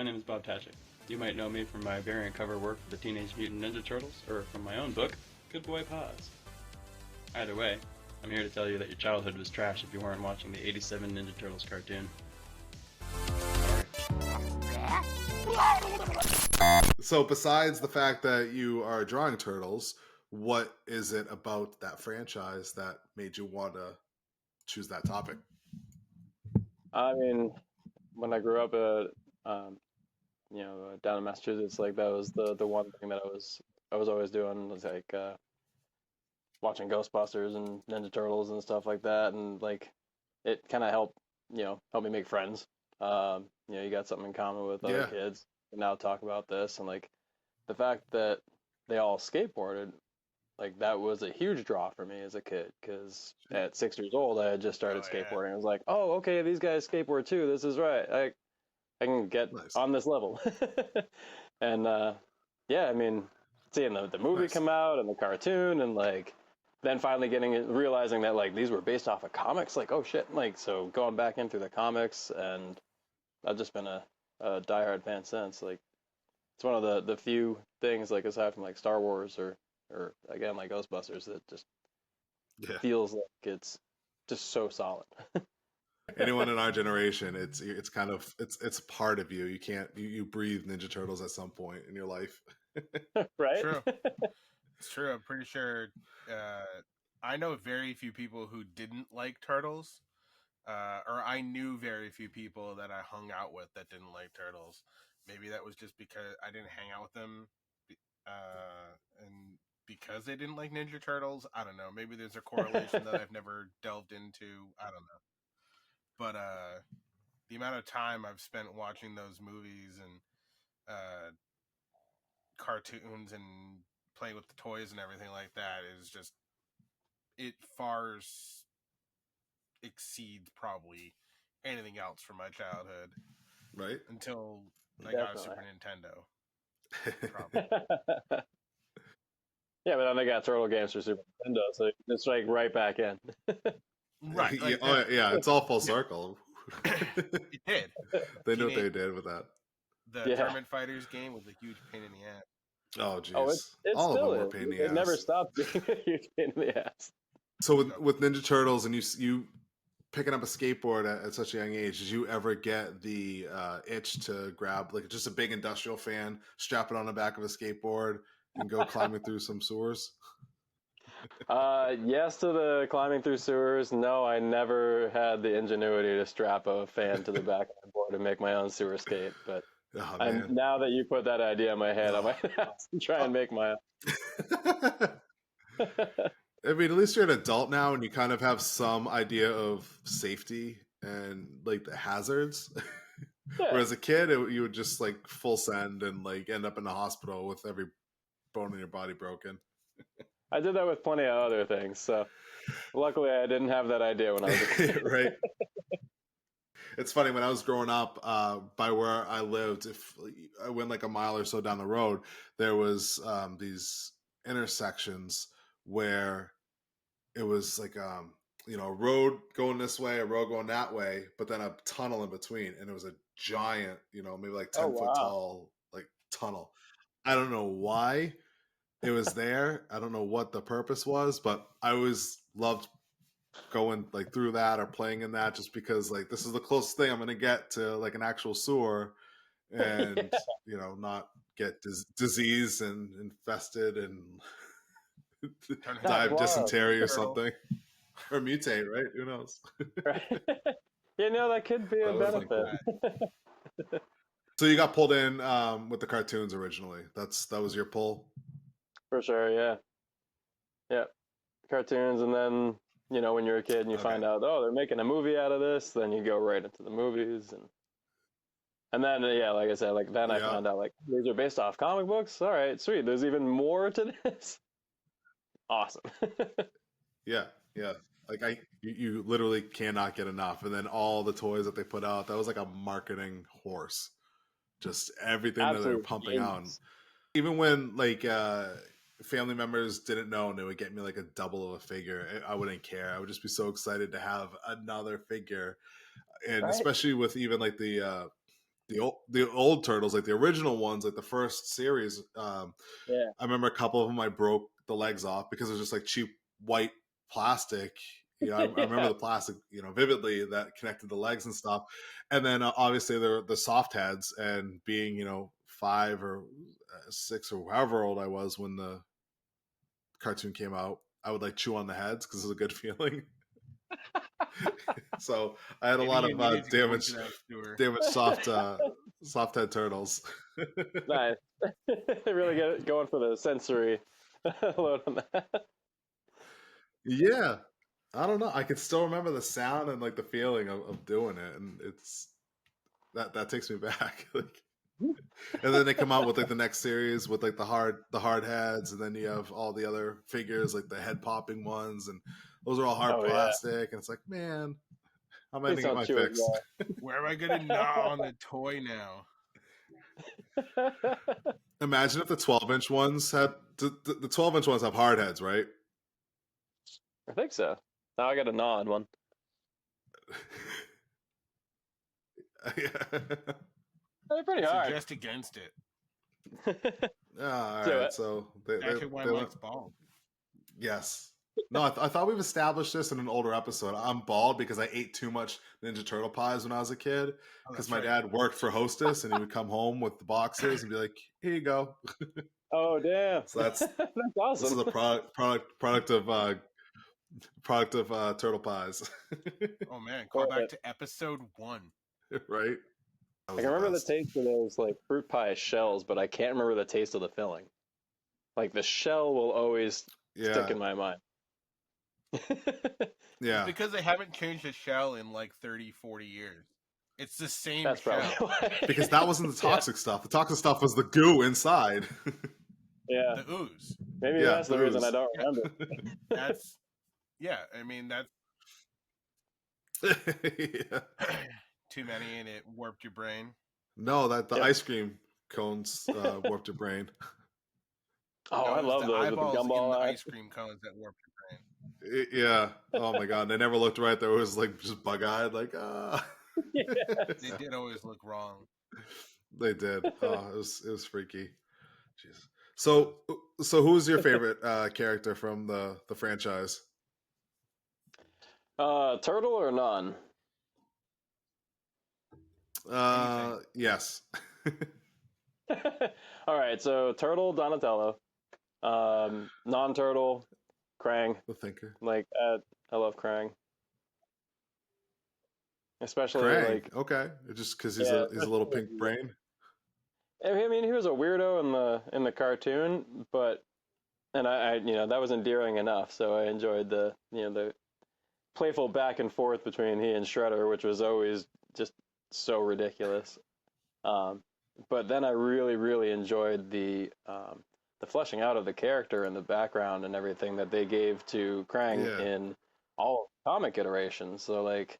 My name is Bob Tkacik. You might know me from my variant cover work for the Teenage Mutant Ninja Turtles, or from my own book, Good Boy Pause. Either way, I'm here to tell you that your childhood was trash if you weren't watching the '87 Ninja Turtles cartoon. So besides the fact that you are drawing turtles, what is it about that franchise that made you want to choose that topic? I mean, when I grew up, down in Massachusetts, like that was the one thing that I was always doing was like watching Ghostbusters and Ninja Turtles and stuff like that, and like it kind of helped me make friends. You got something in common with other kids, and now talk about this, and like the fact that they all skateboarded, like that was a huge draw for me as a kid, because at 6 years old I had just started skateboarding. I was like, oh, okay, these guys skateboard too. This is right. I can get on this level. And I mean, seeing the movie come out and the cartoon, and like then finally realizing that like these were based off of comics, like, oh shit, like, so going back in through the comics, and I've just been a diehard fan since. Like it's one of the few things, like aside from like Star Wars or again like Ghostbusters, that just feels like it's just so solid. Anyone in our generation, it's kind of it's part of you. You can't you breathe Ninja Turtles at some point in your life. Right? True. It's true. I'm pretty sure I know very few people who didn't like Turtles. Or I knew very few people that I hung out with that didn't like Turtles. Maybe that was just because I didn't hang out with them, and because they didn't like Ninja Turtles. I don't know. Maybe there's a correlation that I've never delved into. I don't know. But the amount of time I've spent watching those movies and cartoons and playing with the toys and everything like that is just, it far exceeds probably anything else from my childhood. Right. Until I got a Super Nintendo. Probably. Yeah, but then they got turtle games for Super Nintendo, so it's like right back in. Right. Like, it's all full circle. It did. They knew what they did with that. The Tournament Fighters game was a huge pain in the ass. Oh, jeez. Oh, it all still of them is. were pain in the ass. It never stopped being a huge pain in the ass. So with Ninja Turtles and you picking up a skateboard at such a young age, did you ever get the itch to grab like just a big industrial fan, strap it on the back of a skateboard, and go climbing through some sewers? Yes to the climbing through sewers. No, I never had the ingenuity to strap a fan to the back of the board and make my own sewer skate. But now that you put that idea in my head, I might have to try and make my own. I mean, at least you're an adult now and you kind of have some idea of safety and like the hazards. Whereas a kid, you would just like full send and like end up in the hospital with every bone in your body broken. I did that with plenty of other things. So luckily I didn't have that idea when I was a kid. Right. It's funny, when I was growing up, by where I lived, if I went like a mile or so down the road, there was these intersections where it was like a road going this way, a road going that way, but then a tunnel in between, and it was a giant, maybe like 10-foot tall like tunnel. I don't know why it was there. I don't know what the purpose was, but I always loved going like through that or playing in that, just because like this is the closest thing I'm gonna get to like an actual sewer, and not get disease and infested and die of dysentery or something, or mutate, right? Who knows? Right. That could be a benefit. So you got pulled in with the cartoons originally. That was your pull? For sure, yeah. Cartoons, and then when you're a kid and you find out, oh, they're making a movie out of this, then you go right into the movies, and then like I said, like then I found out like these are based off comic books. All right, sweet. There's even more to this. Awesome. Yeah. Like you literally cannot get enough, and then all the toys that they put out, that was like a marketing horse. Just everything that they were pumping out. Even when like family members didn't know and they would get me like a double of a figure, I wouldn't care. I would just be so excited to have another figure. And especially with even like the the old turtles, like the original ones, like the first series. I remember a couple of them I broke the legs off because it was just like cheap white plastic. I remember the plastic, vividly, that connected the legs and stuff. And then obviously the soft heads, and being 5 or 6 or however old I was when the cartoon came out, I would like chew on the heads because it was a good feeling. So I had a lot of damaged soft head turtles. Nice. Really going for the sensory load on that. Yeah, I don't know. I can still remember the sound and like the feeling of doing it, and it's that takes me back. And then they come out with like the next series with like the hard heads, and then you have all the other figures, like the head popping ones, and those are all hard plastic. And it's like, man, how am I gonna get my fix? Where am I gonna gnaw on the toy now? Imagine if the 12-inch ones had the 12-inch ones have hard heads, right? I think so. Now I got a nod one. They're pretty hard. Suggest against it. All right, so they likes bald. Yes. No, I thought we've established this in an older episode. I'm bald because I ate too much Ninja Turtle pies when I was a kid. Because my dad worked for Hostess, and he would come home with the boxes and be like, "Here you go." Oh damn! So that's awesome. This is a product of turtle pies. Oh man, call back to episode 1. Right. I can remember the taste of those like fruit pie shells, but I can't remember the taste of the filling. Like the shell will always stick in my mind. Yeah. Because they haven't changed the shell in like 30, 40 years. It's the same shell. Because that wasn't the toxic stuff. The toxic stuff was the goo inside. Yeah. The ooze. Maybe that's the reason I don't remember. That's too many and it warped your brain. No, the ice cream cones warped your brain. Oh, I love those with the gumball the ice cream cones that warped your brain. Yeah. Oh my god. They never looked right. They was like just bug-eyed, like Yeah. They did always look wrong. They did. Oh, it was freaky. Jesus. So who's your favorite character from the franchise? Turtle or non? Yes. All right, so Turtle, Donatello. Non-turtle, Krang. The Thinker. Like, I love Krang. Especially Krang. Okay, just because he's a little pink brain. I mean, he was a weirdo in the cartoon, and I that was endearing enough. So I enjoyed the playful back and forth between he and Shredder, which was always just so ridiculous. But then I really, really enjoyed the fleshing out of the character and the background and everything that they gave to Krang in all comic iterations. So like,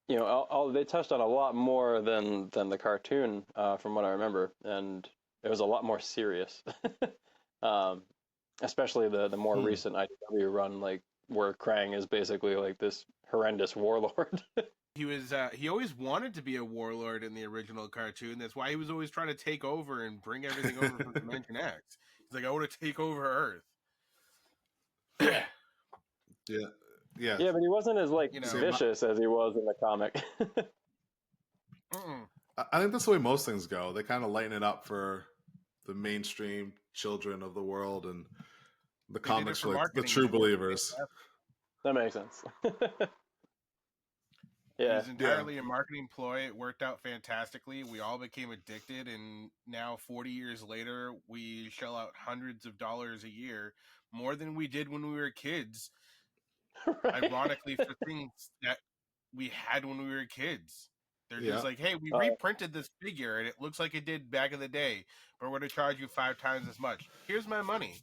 they touched on a lot more than the cartoon, from what I remember, and it was a lot more serious. Especially the more recent IDW run, like where Krang is basically like this horrendous warlord. He always wanted to be a warlord in the original cartoon. That's why he was always trying to take over and bring everything over from Dimension X. He's like, I want to take over Earth. Yeah. Yeah, but he wasn't as vicious as he was in the comic. I think that's the way most things go. They kind of lighten it up for the mainstream children of the world, and the comics for like the true believers. That makes sense. It was entirely a marketing ploy. It worked out fantastically. We all became addicted, and now 40 years later, we shell out hundreds of dollars a year, more than we did when we were kids. Right. Ironically, for things that we had when we were kids. They're just like, hey, we reprinted this figure, and it looks like it did back in the day, but we're going to charge you 5 times as much. Here's my money.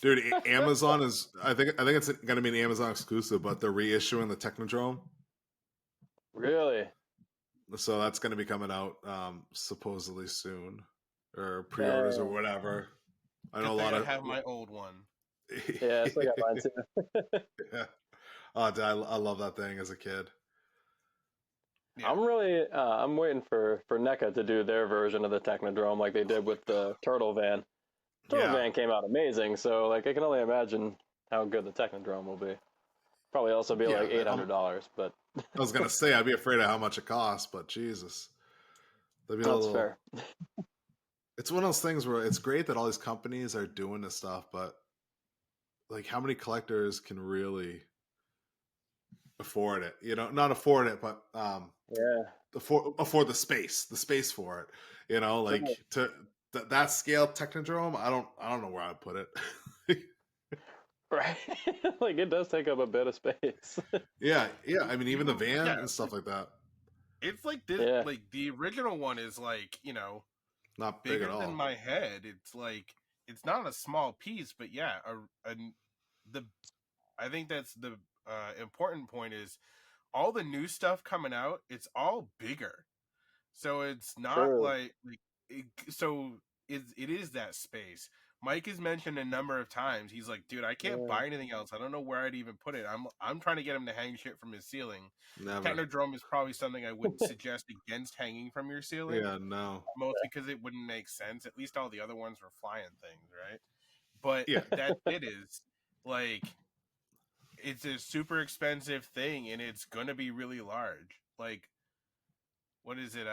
Dude, Amazon is, I think it's going to be an Amazon exclusive, but they're reissuing the Technodrome. Really? So that's going to be coming out supposedly soon, or pre-orders or whatever. I know a lot of. I have my old one. Yeah, I still got mine too. Yeah. Oh, dude, I love that thing as a kid. Yeah. I'm waiting for NECA to do their version of the Technodrome like they did with the Turtle Van. Turtle Yeah. Van came out amazing, so like I can only imagine how good the Technodrome will be. Probably also be Yeah, like $800, but I was gonna say I'd be afraid of how much it costs, but Jesus, that'd be a that's little. fair. It's one of those things where it's great that all these companies are doing this stuff, but like, how many collectors can really afford it? You know, not afford it, but Yeah. afford the space for it. You know, like to that scale Technodrome. I don't know where I'd put it. Right. Like it does take up a bit of space. Yeah. I mean, even the Even van yeah, and stuff like that, it's like this. Yeah. Like the original one is like not big at bigger than all. my head. It's like it's not a small piece, but yeah, the I think that's the important point is all the new stuff coming out. It's all bigger, so it's not True. like so it is that space. Mike has mentioned a number of times. He's like, dude, I can't Yeah. buy anything else. I don't know where I'd even put it. I'm trying to get him to hang shit from his ceiling. Never. Technodrome is probably something I wouldn't suggest against hanging from your ceiling. Yeah. No. Mostly because it wouldn't make sense. At least all the other ones were flying things, right? But Yeah. that it is like it's a super expensive thing, and it's gonna be really large. Like, what is it?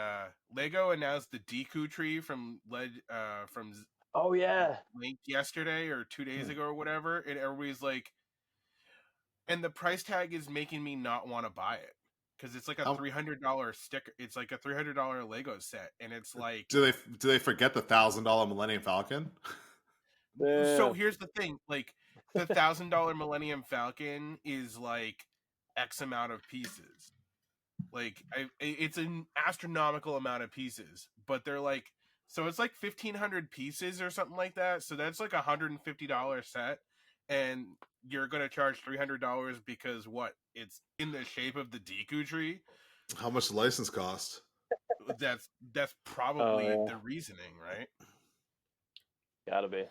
Lego announced the Deku tree from Oh yeah. Link yesterday or 2 days ago or whatever, and everybody's like, and the price tag is making me not want to buy it because it's like a How, $300 sticker. It's like a $300 Lego set, and it's like do they forget the $1,000 Millennium Falcon? Yeah. so here's the thing, like the $1,000 Millennium Falcon is like X amount of pieces. Like it's an astronomical amount of pieces, but they're like so it's like 1,500 pieces or something like that. So that's like $150 set, and you're gonna charge $300 because what? It's in the shape of the Deku tree. How much the license cost? That's Oh probably yeah. the reasoning, right? Gotta be.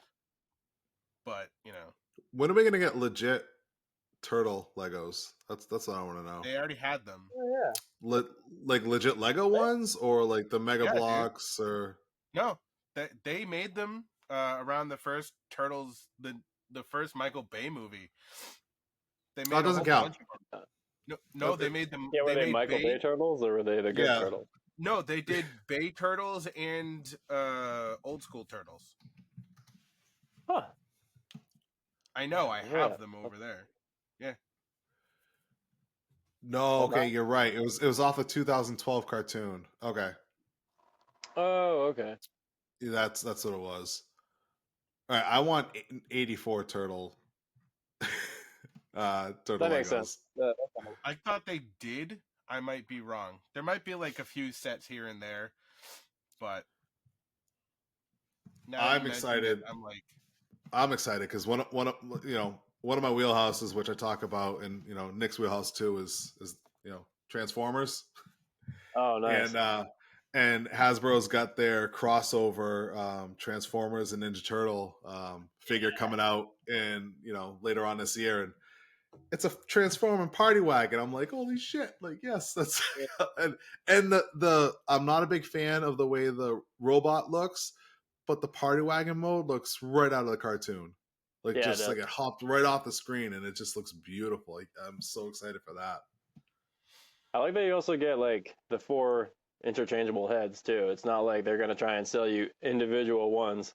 But When are we gonna get legit turtle Legos? That's what I want to know. they already had them. Oh Like legit Lego ones, or like the Mega Yeah, dude. Blocks, or No, they made them around the first Turtles, the first Michael Bay movie. They made it doesn't count. bunch of them. No, they made them. Yeah, were They they made Michael Bay turtles or were they the good Yeah. turtles? No, they did Bay Turtles and old school Turtles. Huh. I know, I Yeah. have them over there. Yeah. No, okay, you're right. It was off a 2012 cartoon. Okay, Oh, okay. that's what it was. All right, I want 84 turtle. Turtle That makes Legos. sense. I thought they did. I might be wrong. There might be like a few sets here and there, but now I'm you mention excited. it, I'm like, I'm excited because one of my wheelhouses, which I talk about, and Nick's wheelhouse too, is Transformers. Oh, nice. And Hasbro's got their crossover Transformers and Ninja Turtle figure coming out, and later on this year, and it's a Transforming party wagon. I'm like, holy shit! Like, yes, that's and the I'm not a big fan of the way the robot looks, but the party wagon mode looks right out of the cartoon. Like, Yeah, just like it hopped right off the screen, and it just looks beautiful. Like, I'm so excited for that. I like that you also get like the 4 interchangeable heads too. It's not like they're gonna try and sell you individual ones.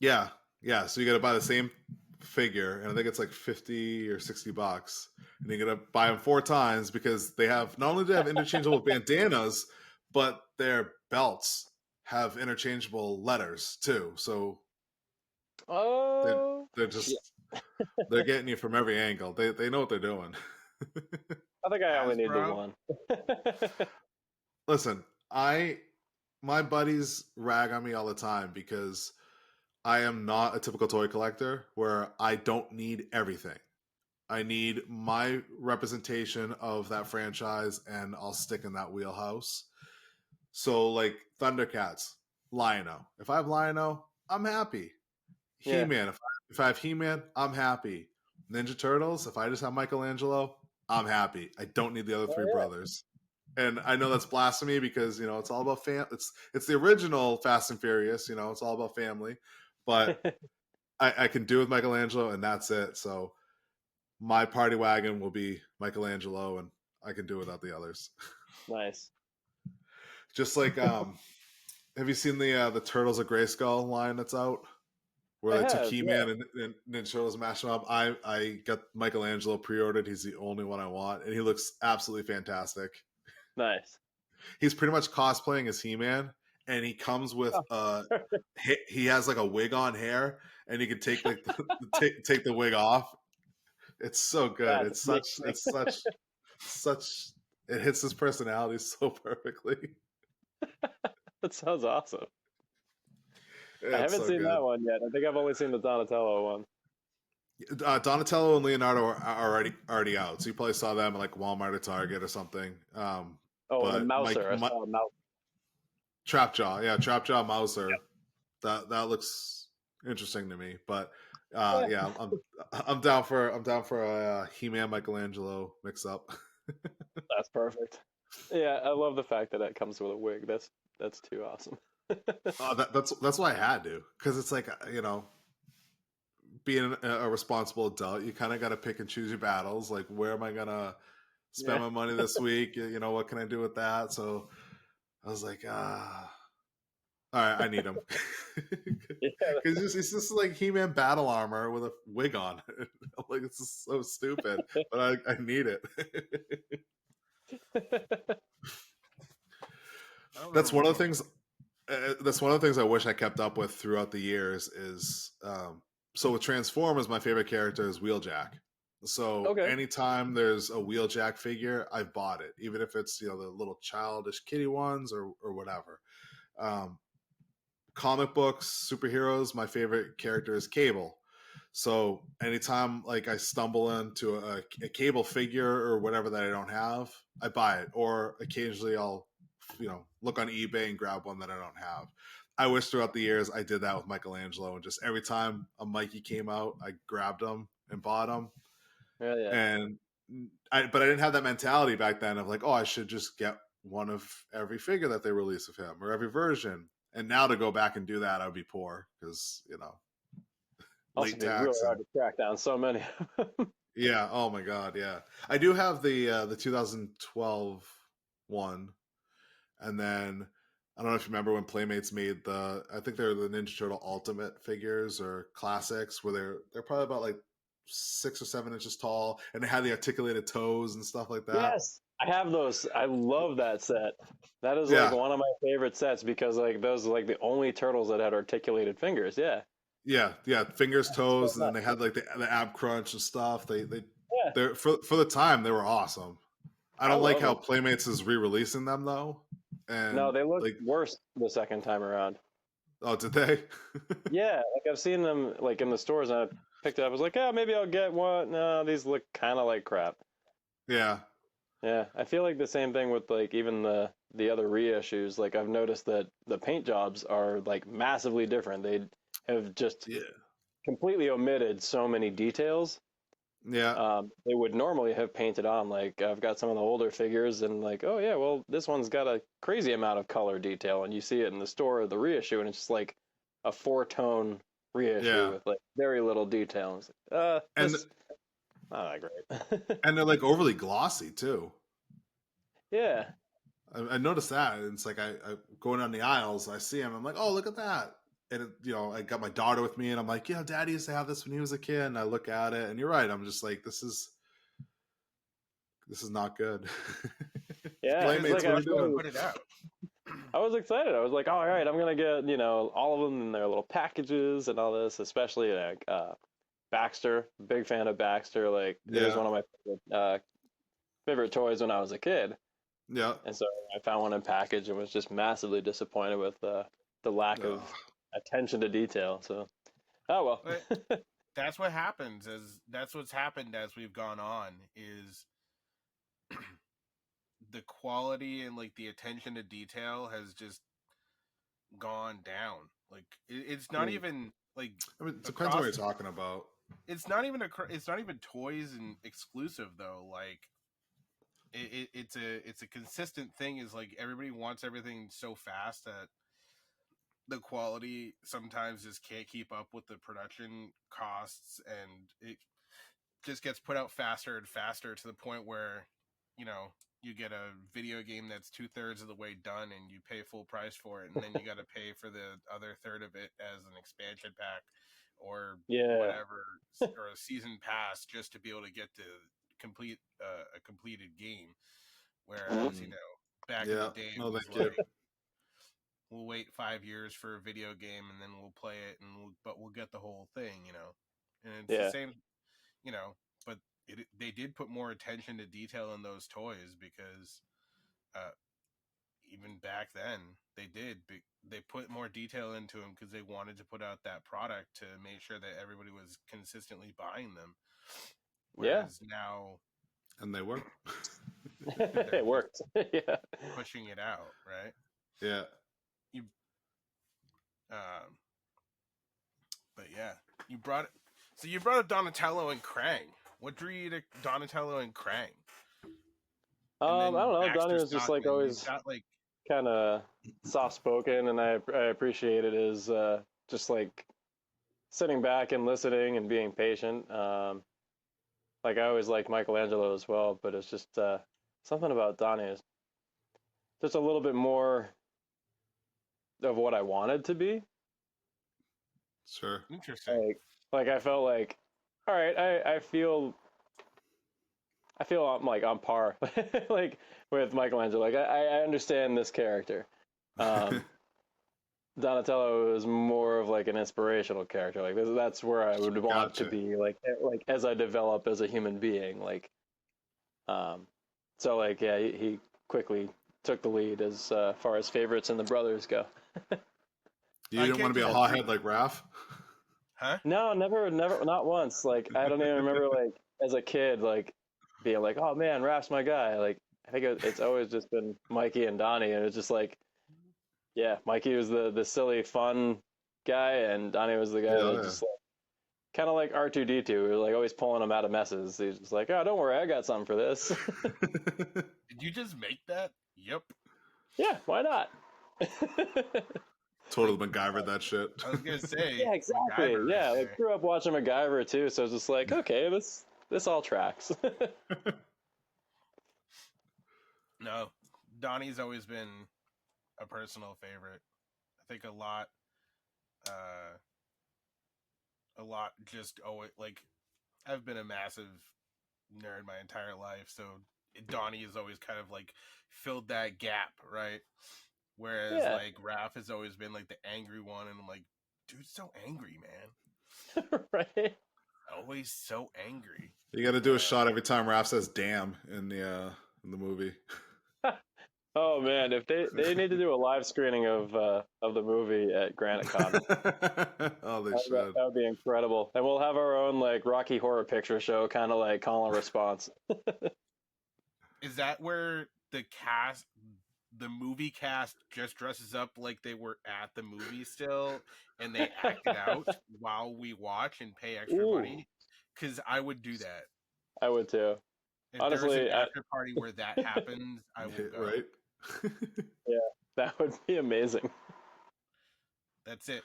Yeah. So you got to buy the same figure, and I think it's like $50 or $60, and you got to buy them 4 times because they have not only do they have interchangeable bandanas, but their belts have interchangeable letters too. So Oh, they're just they're getting you from every angle. They know what they're doing. I think I only need the Hasbro? one. Listen, my buddies rag on me all the time because I am not a typical toy collector where I don't need everything. I need my representation of that franchise, and I'll stick in that wheelhouse. So, like Thundercats, Lion-O. If I have Lion-O, I'm happy. Yeah. He-Man. If I have He-Man, I'm happy. Ninja Turtles. If I just have Michelangelo, I'm happy. I don't need the other 3 brothers. And I know that's blasphemy because it's all about it's the original Fast and Furious. It's all about family, but I can do with Michelangelo, and that's it. So my party wagon will be Michelangelo, and I can do without the others. Nice. Just like have you seen the Turtles of Grayskull line that's out? Where I they took have, He-Man and Ninja Turtles and mashed them up. I got Michelangelo pre-ordered. He's the only one I want, and he looks absolutely fantastic. Nice. He's pretty much cosplaying as He-Man, and he comes with he has like a wig on hair, and he can take like take the wig off. It's so good. It's such it hits his personality so perfectly. That sounds awesome. Yeah, I haven't seen that one yet. I think I've only seen the Donatello one. Donatello and Leonardo are already out, so you probably saw them at like Walmart or Target or something. The Mouser. I saw a mouse. Trapjaw, yeah, Trapjaw Mouser. Yep. That looks interesting to me, but yeah, I'm down for a He-Man Michelangelo mix up. That's perfect. Yeah, I love the fact that it comes with a wig. That's too awesome. That's why I had to, because it's like being a responsible adult, you kind of got to pick and choose your battles. Like, where am I gonna spend my money this week? What can I do with that? So I was like, all right, I need him. Because it's just like He-Man battle armor with a wig on. I'm like, it's just so stupid, but I need it. That's one of the things. That's one of the things I wish I kept up with throughout the years. Is so with Transformers, my favorite character is Wheeljack. So anytime there's a Wheeljack figure, I've bought it, even if it's the little childish kitty ones or whatever. Comic books, superheroes, my favorite character is Cable. So anytime like I stumble into a Cable figure or whatever that I don't have, I buy it. Or occasionally I'll look on eBay and grab one that I don't have. I wish throughout the years I did that with Michelangelo, and just every time a Mikey came out, I grabbed him and bought him. And but I didn't have that mentality back then of like, I should just get one of every figure that they release of him or every version. And now to go back and do that, I would be poor because late tax. Really hard to track down so many. Yeah. Oh my God. Yeah. I do have the 2012 one, and then I don't know if you remember when Playmates made I think they're the Ninja Turtle Ultimate figures or classics, where they're probably about like 6 or 7 inches tall, and they had the articulated toes and stuff like that. Yes, I have those. I love that set. That is like one of my favorite sets because like those are like the only turtles that had articulated fingers. Yeah. Yeah. Fingers, toes, and then they had like the ab crunch and stuff. They're for the time they were awesome. I don't like how Playmates is re-releasing them though. And no, they look worse the second time around. Oh, did they? Yeah, like I've seen them like in the stores, and I picked it up. I was like, maybe I'll get one. No, these look kind of like crap. Yeah. Yeah, I feel like the same thing with like even the other reissues. Like I've noticed that the paint jobs are like massively different. They have just completely omitted so many details. Yeah. They would normally have painted on. Like I've got some of the older figures, and like, oh yeah, well this one's got a crazy amount of color detail, and you see it in the store or the reissue, and it's just like a 4-tone reissue with like very little detail. It's like, not that great. And they're like overly glossy too. Yeah. I noticed that. It's like I going down the aisles, I see them. I'm like, oh, look at that. And I got my daughter with me, and I'm like, Daddy used to have this when he was a kid. And I look at it, and you're right. I'm just like, this is not good. Yeah, Playmates, like what are you doing? Put it out. I was excited. I was like, all right, I'm gonna get all of them in their little packages and all this. Especially like Baxter, big fan of Baxter. Like it was one of my favorite toys when I was a kid. Yeah. And so I found one in package and was just massively disappointed with the lack of attention to detail. So, well. That's what happens. That's what's happened as we've gone on. Is the quality and like the attention to detail has just gone down. Like it's not even like. I mean, it depends on what you're talking about. It's not even toys and exclusive though. Like it's a consistent thing. Is like everybody wants everything so fast that the quality sometimes just can't keep up with the production costs, and it just gets put out faster and faster to the point where, you get a video game that's 2/3 of the way done and you pay full price for it, and then you got to pay for the other third of it as an expansion pack or whatever, or a season pass just to be able to get to complete a completed game. Whereas, back in the day, it was like, we'll wait 5 years for a video game and then we'll play it, but we'll get the whole thing, And it's the same, but they did put more attention to detail in those toys because even back then they put more detail into them because they wanted to put out that product to make sure that everybody was consistently buying them. Whereas now, and they were. It worked. Yeah, pushing it out, right? Yeah. But yeah, you brought up Donatello and Krang. What drew you to Donatello and Krang? I don't know. Baxter Donnie was just like Stockman, always got, like, kind of soft spoken, and I appreciated his just like sitting back and listening and being patient. Like I always liked Michelangelo as well, but it's just something about Donnie is just a little bit more of what I wanted to be. Sure. Interesting. Like I felt like, all right, I feel I'm like on par like with Michelangelo. Like I understand this character. Donatello is more of like an inspirational character. Like that's where I would want to be like as I develop as a human being. Like, so like yeah, he quickly took the lead as far as favorites and the brothers go. You didn't want to be a hothead like Raph? Huh? No, never, not once. Like I don't even remember like as a kid like being like, oh man, Raph's my guy. Like I think it's always just been Mikey and Donnie, and it's just like, yeah, Mikey was the silly fun guy, and Donnie was the guy that just like, kind of like R2-D2. We were like always pulling him out of messes. He's just like, oh, don't worry, I got something for this. Did you just make that? Yep. Yeah, why not? Totally MacGyver that shit. I was gonna say. Yeah, exactly. MacGyver Yeah, like grew up watching MacGyver too, so it's just like, okay, this all tracks. No, Donnie's always been a personal favorite. I think a lot just always, like, I've been a massive nerd my entire life, so Donnie has always kind of like filled that gap, right? Whereas like Raph has always been like the angry one, and I'm like, dude's so angry, man. Right? Always so angry. You got to do a shot every time Raph says "damn" in the movie. Oh man, if they need to do a live screening of the movie at Granite Con. Oh, they should. That would be incredible, and we'll have our own like Rocky Horror Picture Show, kind of like call and response. Is that where the movie cast just dresses up like they were at the movie still, and they act it out while we watch and pay extra money? Because I would do that. I would too. If honestly, there was an after party where that happens, I would go. Right? Yeah, that would be amazing. That's it.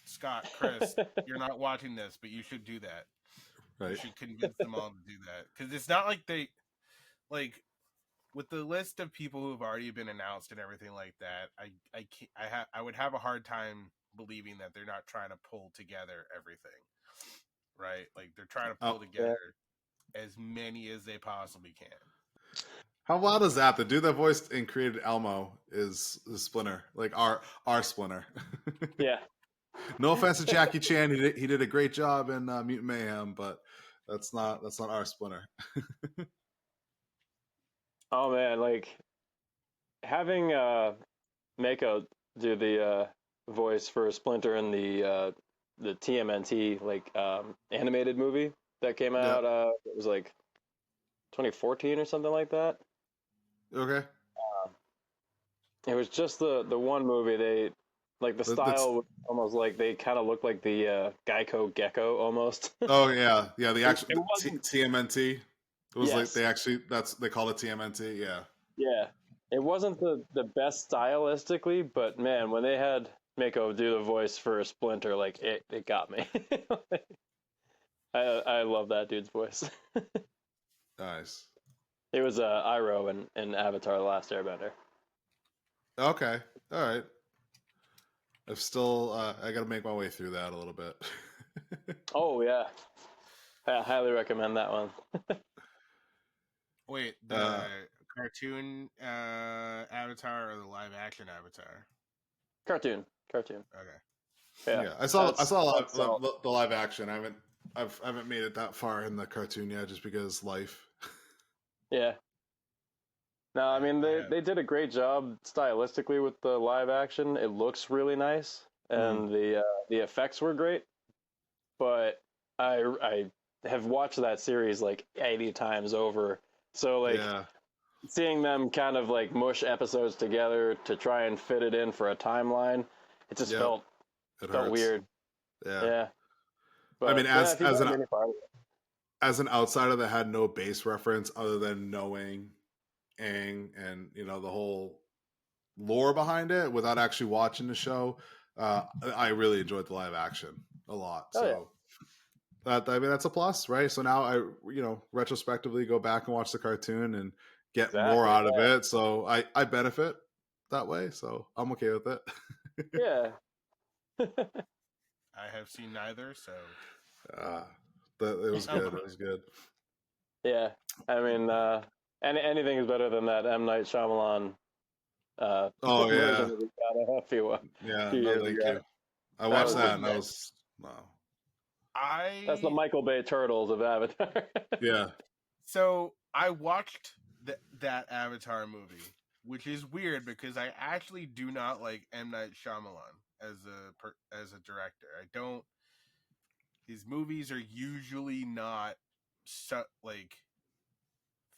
Scott, Chris, you're not watching this, but you should do that. Right. You should convince them all to do that. Because it's not like they, like, with the list of people who have already been announced and everything like that, I would have a hard time believing that they're not trying to pull together everything. Right? Like, they're trying to pull together as many as they possibly can. How wild is that? The dude that voiced and created Elmo is Splinter, like our Splinter. Yeah. No offense to Jackie Chan, he did a great job in Mutant Mayhem, but that's not our Splinter. Oh man, like having Mako do the voice for Splinter in the TMNT like animated movie that came out. It was like 2014 or something like that. Okay. It was just the one movie. They like the style was almost like they kind of looked like the Geico Gecko almost. Oh yeah, the actual TMNT. It was like Yes. they call it TMNT. Yeah. Yeah. It wasn't the best stylistically, but man, when they had Mako do the voice for Splinter, like it got me. I love that dude's voice. Nice. It was Iroh in Avatar: The Last Airbender. Okay. All right. I've still I got to make my way through that a little bit. Oh yeah, I highly recommend that one. Wait, the cartoon Avatar or the live action Avatar? Cartoon. Yeah, Yeah, I saw that's the live action. I haven't made it that far in the cartoon yet, just because life. yeah. No, I mean they did a great job stylistically with the live action. It looks really nice, and the effects were great. But I have watched that series like 80 times over. So like Yeah, seeing them kind of like mush episodes together to try and fit it in for a timeline, it just yep, felt it hurts. weird. Yeah, Yeah. I But mean, yeah, if you got any part of it. as an outsider that had no base reference other than knowing Aang and the whole lore behind it without actually watching the show, I really enjoyed the live action a lot. Oh yeah. So I mean that's a plus, right? So now I retrospectively go back and watch the cartoon and get more Exactly. out of it. So I benefit that way. So I'm okay with it. Yeah. I have seen neither, so uh, it was good. It was good. Yeah. I mean, anything is better than that M. Night Shyamalan Oh version yeah, that we got a yeah. few No, years thank ago. you. I That watched was that and that insane. was wow. That's the I Michael Bay Turtles of Avatar. Yeah. so I watched that Avatar movie, which is weird because I actually do not like M. Night Shyamalan as a director. I don't. His movies are usually not like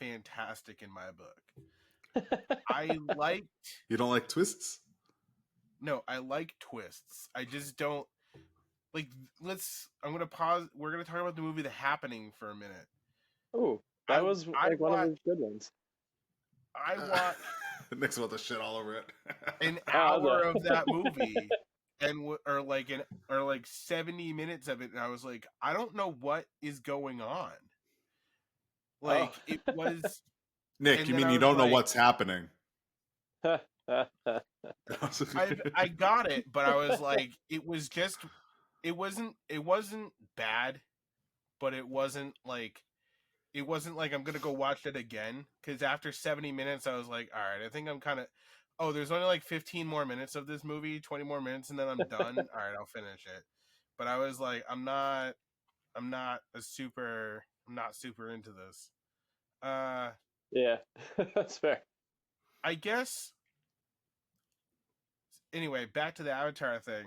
fantastic in my book. I liked You don't like twists? no, I like twists. I just don't like. I'm gonna pause. We're gonna talk about the movie The Happening for a minute. Ooh, that was like one of his good ones. I watched Nick's about to shit all over it. an Oh, hour of that movie or like 70 minutes of it, and I was like, I don't know what is going on. Like it was, Nick, and you then mean I you was don't know like, what's happening? I got it, but I was like, it wasn't bad, but it wasn't like I'm gonna go watch it again, because after 70 minutes I was like, all right, I think I'm kind of, oh, there's only like 15 more minutes of this movie, 20 more minutes, and then I'm done. All right, I'll finish it. But I was like, I'm not super into this. yeah, that's fair. I guess anyway, back to the Avatar thing.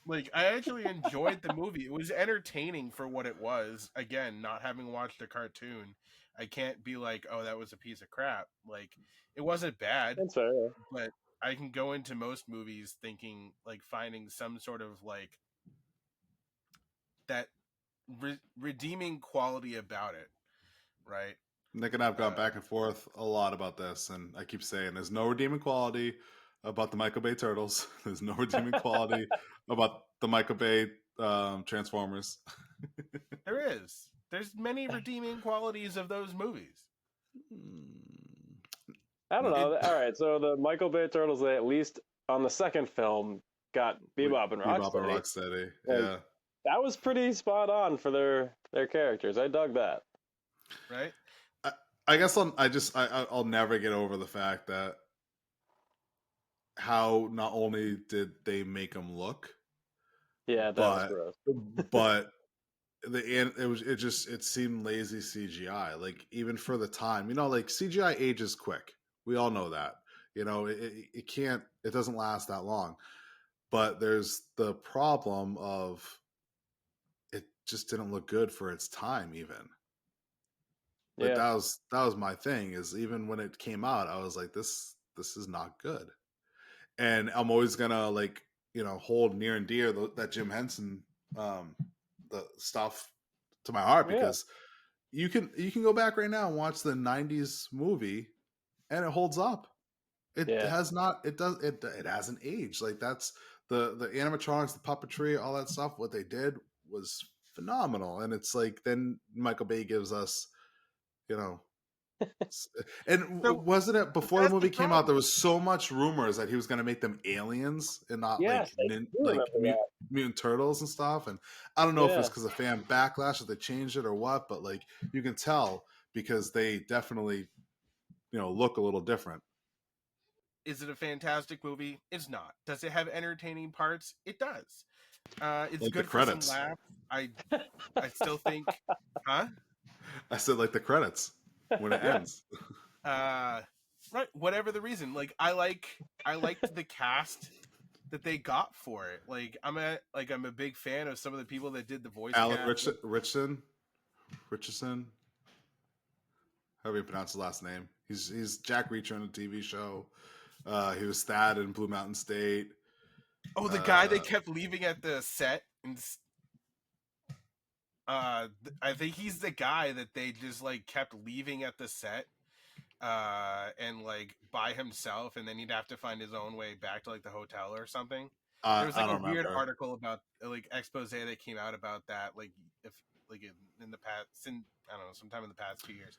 Like, I actually enjoyed the movie. It was entertaining for what it was. Again, not having watched a cartoon, I can't be like, oh, that was a piece of crap. Like, it wasn't bad, That's fair. Yeah. but I can go into most movies thinking, like, finding some sort of, like, that redeeming quality about it, right? Nick and I have gone back and forth a lot about this, and I keep saying there's no redeeming quality about the Michael Bay Turtles. There's no redeeming quality about the Michael Bay Transformers. There's many redeeming qualities of those movies. I don't know. It, All right, so the Michael Bay Turtles, they at least on the second film got Bebop and Bebop and Rocksteady. Rocksteady, Like, yeah. that was pretty spot on for their characters. I dug that. right? I guess I'll never get over the fact that how not only did they make them look, Yeah, that was gross. but it seemed lazy CGI. Like even for the time, like CGI ages quick. We all know that. It doesn't last that long. But there's the problem of it just didn't look good for its time even. Like Yeah. that was my thing, is even when it came out, I was like, this is not good. And I'm always gonna hold near and dear that Jim Henson the stuff to my heart, because you can go back right now and watch the '90s movie, and it holds up. It hasn't aged. Like that's the animatronics, the puppetry, all that stuff. What they did was phenomenal, and it's like then Michael Bay gives us, you know. And So wasn't it before the that's movie the came out? There problem. was so much rumors that he was going to make them aliens and not Yes, I do remember that. mutant turtles and stuff. And I don't know if Yeah. it's because of fan backlash that they changed it or what, but like you can tell because they definitely, look a little different. Is it a fantastic movie? It's not. Does it have entertaining parts? It does. It's Like the good for some credits. laughs. I still think, huh? I said like the credits when it Yeah. ends. Right. Whatever the reason, like I liked the cast that they got for it. Like I'm a big fan of some of the people that did the voice Alan cast. Richardson. However you pronounce his last name. He's Jack Reacher on a TV show. He was Thad in Blue Mountain State. Oh, the guy they kept leaving at the set, and I think he's the guy that they just like kept leaving at the set, and like by himself, and then he'd have to find his own way back to like the hotel or something. There was like a weird article about like expose that came out about that, like if like in the past, I don't know, sometime in the past 2 years.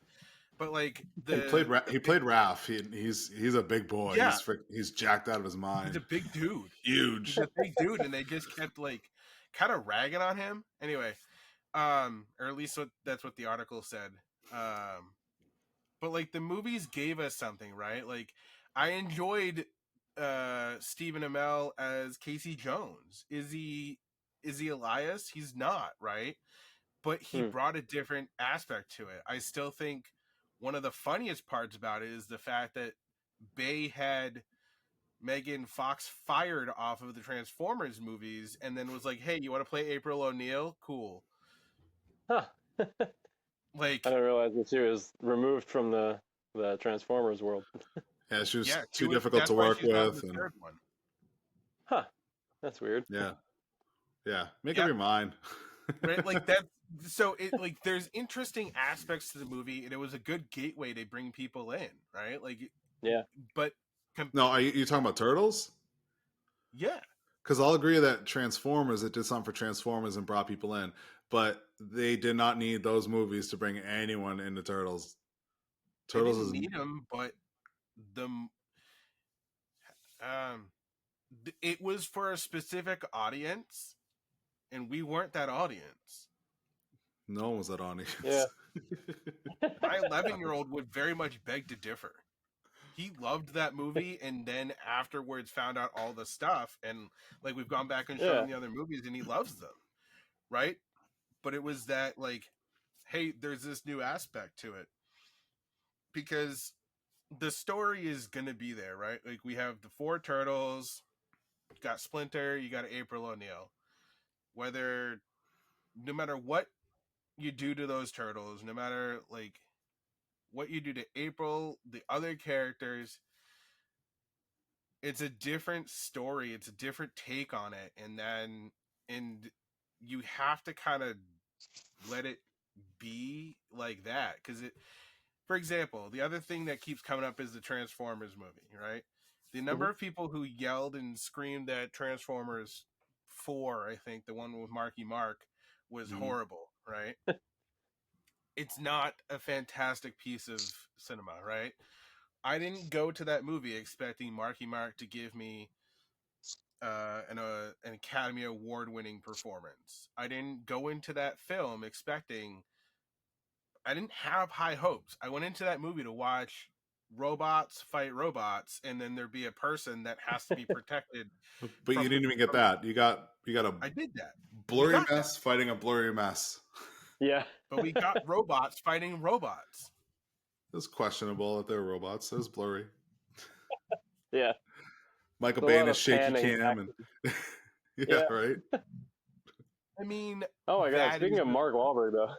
But like he played Raph. He's a big boy. Yeah. He's jacked out of his mind. He's a big dude. Huge. He's a big dude, and they just kept like kind of ragging on him. Anyway, or at least that's what the article said. But like the movies gave us something, right? Like I enjoyed Stephen Amell as Casey Jones. Is he Elias? He's not, right? But he brought a different aspect to it. I still think one of the funniest parts about it is the fact that Bay had Megan Fox fired off of the Transformers movies and then was like, hey, you want to play April O'Neil? Cool. Huh. Like, I didn't realize that she was removed from the Transformers world. Yeah, she was too difficult to work with. And... third one. Huh. That's weird. Yeah. Make up your mind. Right? Like that. So it like there's interesting aspects to the movie, and it was a good gateway to bring people in, right? Like, yeah. But no, are you talking about Turtles? Yeah. Because I'll agree that Transformers, it did something for Transformers and brought people in, but they did not need those movies to bring anyone into Turtles. Turtles didn't need them, but it was for a specific audience, and we weren't that audience. No one was that audience. Yeah. My 11-year-old would very much beg to differ. He loved that movie, and then afterwards found out all the stuff, and like we've gone back and shown the other movies, and he loves them, right? But it was that like, hey, there's this new aspect to it because the story is gonna be there, right? Like we have the 4 turtles, you got Splinter, you got April O'Neil. No matter what you do to those turtles, no matter like what you do to April, the other characters, it's a different story, it's a different take on it, and you have to kind of let it be like that, because it, for example, the other thing that keeps coming up is the Transformers movie, right? The number of people who yelled and screamed at Transformers 4, I think the one with Marky Mark, was horrible, right? It's not a fantastic piece of cinema, right? I didn't go to that movie expecting Marky Mark to give me an Academy Award-winning performance. I didn't go into that film expecting... I didn't have high hopes. I went into that movie to watch robots fight robots, and then there'd be a person that has to be protected. But you didn't even get that. You got a... I did that. Blurry mess fighting a blurry mess. Yeah. But we got robots fighting robots. It was questionable that they were robots. It was blurry. Yeah. Michael Bay and his shaky cam. And... yeah, right? I mean... Oh my god, speaking of Mark Wahlberg, though.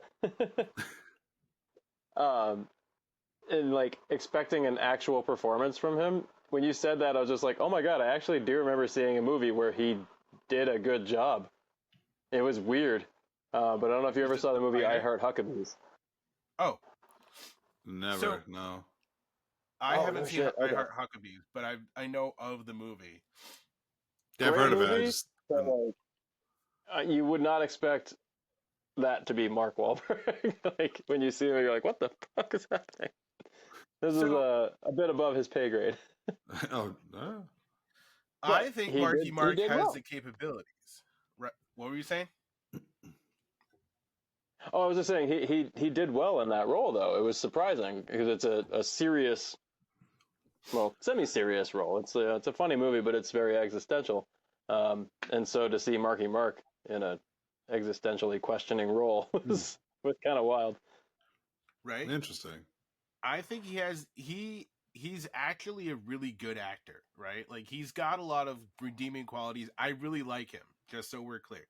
And like expecting an actual performance from him, when you said that, I was just like, oh my god, I actually do remember seeing a movie where he did a good job. It was weird. But I don't know if you ever saw the movie I Heart Huckabees. Oh, Never. so No. I Oh, haven't no seen shit. I Okay. Heart Huckabees, but I know of the movie. Yeah, I've Great heard of it. I movie. just So, like, you would not expect that to be Mark Wahlberg. Like when you see him, you're like, "What the fuck is happening?" This is So a bit above his pay grade. oh, I think Marky He Mark did has well. the capabilities. Right? What were you saying? Oh, I was just saying he did well in that role though. It was surprising because it's a serious, well, semi-serious role. It's a funny movie, but it's very existential. And so to see Marky Mark in a existentially questioning role was kind of wild. Right? interesting. I think he's actually a really good actor, right? Like he's got a lot of redeeming qualities. I really like him, just so we're clear.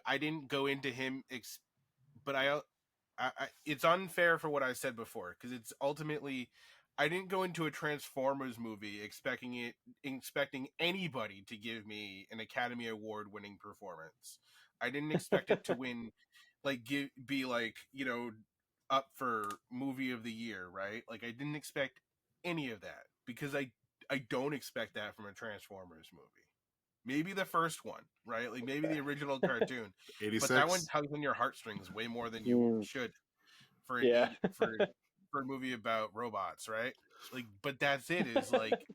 I didn't go into him but it's unfair for what I said before because it's ultimately I didn't go into a Transformers movie expecting anybody to give me an Academy Award winning performance. I didn't expect it to win be like, up for movie of the year, right? Like I didn't expect any of that because I don't expect that from a Transformers movie. Maybe the first one, right? Like maybe the original cartoon, but that one 86. tugs on your heartstrings way more than you Mm, should for yeah. for a movie about robots, right? Like, but that's it. Is like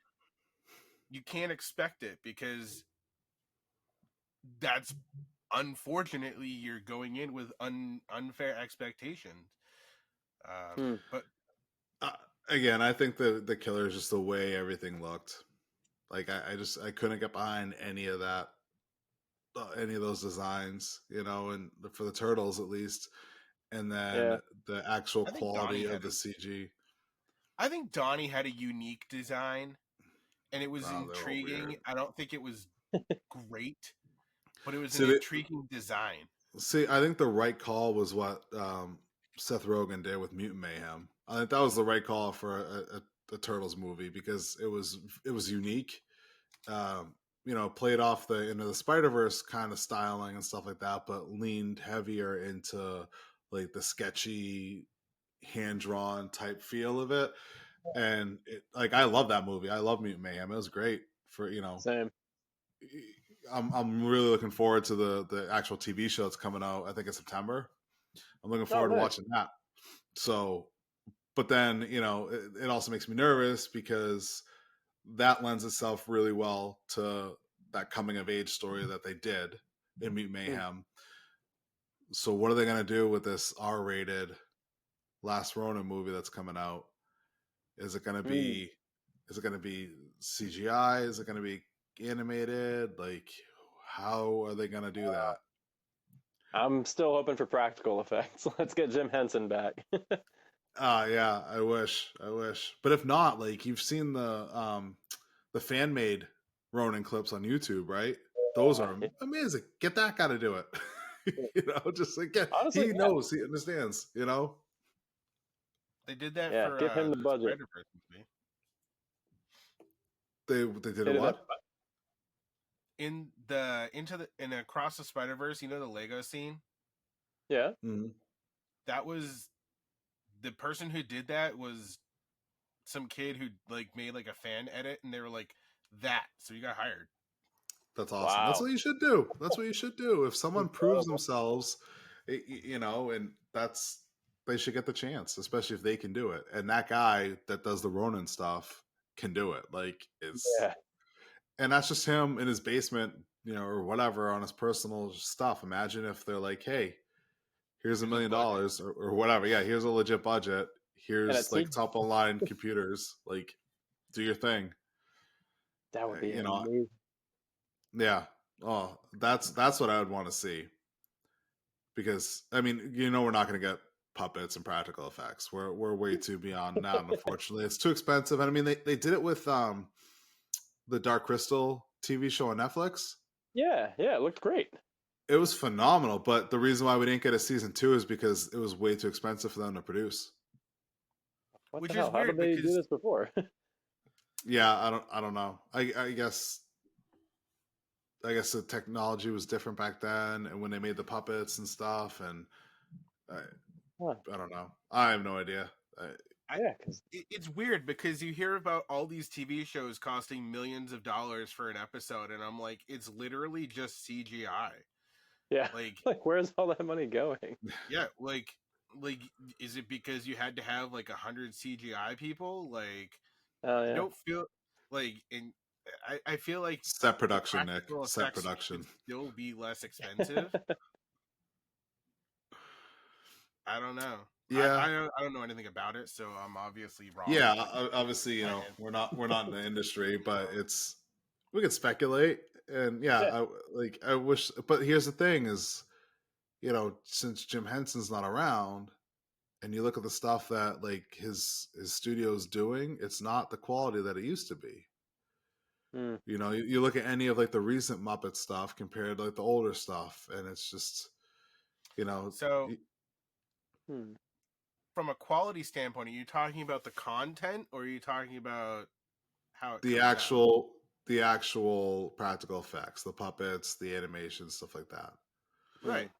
you can't expect it because that's unfortunately you're going in with unfair expectations. Hmm. But Uh, Again, I think the killer is just the way everything looked. Like I couldn't get behind any of that, any of those designs, and for the turtles at least, and Yeah. then the actual I think Donnie quality of had the CG. I think Donnie had a unique design, and it was Wow, they're all intriguing. weird. I don't think it was great, but it was an See, they, intriguing design. see, I think the right call was what Seth Rogen did with Mutant Mayhem. I think that was the right call for a Turtles movie because it was unique. Played off the Into the Spider Verse kind of styling and stuff like that, but leaned heavier into like the sketchy, hand drawn type feel of it. And like I love that movie. I love Mutant Mayhem. It was great for Same. I'm really looking forward to the actual TV show that's coming out. I think in September. I'm looking Oh, forward to nice. watching that. So, but then it also makes me nervous because that lends itself really well to that coming of age story that they did in Mutant Mayhem. So, what are they going to do with this R-rated Last Ronin movie that's coming out? Is it going to Mm. be? Is it going to be CGI? Is it going to be animated? Like, how are they going to do that? I'm still hoping for practical effects. Let's get Jim Henson back. Yeah, I wish. But if not, like you've seen the fan made Ronin clips on YouTube, right? Those are Yeah. amazing. Get that guy to do it. Just like Honestly, he yeah. knows, he understands, They did that Yeah. for Give him the the budget. Spider Verse movie. They did They a did what? In Across the Spider Verse, the Lego scene. Yeah. Mm-hmm. That was the person who did that was some kid who like made like a fan edit, and they were like that. So you got hired. That's awesome. That's Wow. what you should do. That's what you should do. If someone proves Incredible. themselves, and they should get the chance, especially if they can do it. And that guy that does the Ronin stuff can do it. Like Yeah. and that's just him in his basement, or whatever on his personal stuff. Imagine if they're like, "Hey, here's $1 Here's a million budget. or whatever. Yeah, here's a legit budget. And a Here's like team. top of line computers. Like, do your thing." That would be You know, amazing. yeah. Oh, that's what I would want to see because I mean, we're not going to get puppets and practical effects. We're way too beyond that. Unfortunately, it's too expensive. And I mean, they did it with the Dark Crystal TV show on Netflix. Yeah. Yeah. It looked great. It was phenomenal, but the reason why we didn't get a season 2 is because it was way too expensive for them to produce. What Which the is hell? How did weird they do because this before? Yeah, I don't know. I guess the technology was different back then, and when they made the puppets and stuff, and Huh. I don't know. I have no idea. Yeah, because It's weird because you hear about all these TV shows costing millions of dollars for an episode, and I'm like, it's literally just CGI. yeah, Like, like where's all that money going? yeah, like, is it because you had to have like 100 CGI people? Like, Oh I yeah. don't feel like, and I feel like Set production, Nick. practical Set effects production. should still be less expensive. I don't know. Yeah. I don't know anything about it, so I'm obviously wrong. Yeah, but obviously, I am. we're not in the industry, but we can speculate, and Yeah. I wish. But here's the thing: is since Jim Henson's not around, and you look at the stuff that like his studio's doing, it's not the quality that it used to be. Mm. You look at any of like the recent Muppet stuff compared to like the older stuff, and it's just So, Hmm. from a quality standpoint, are you talking about the content, or are you talking about how it the comes out? actual practical effects, the puppets, the animation, stuff like that. Right.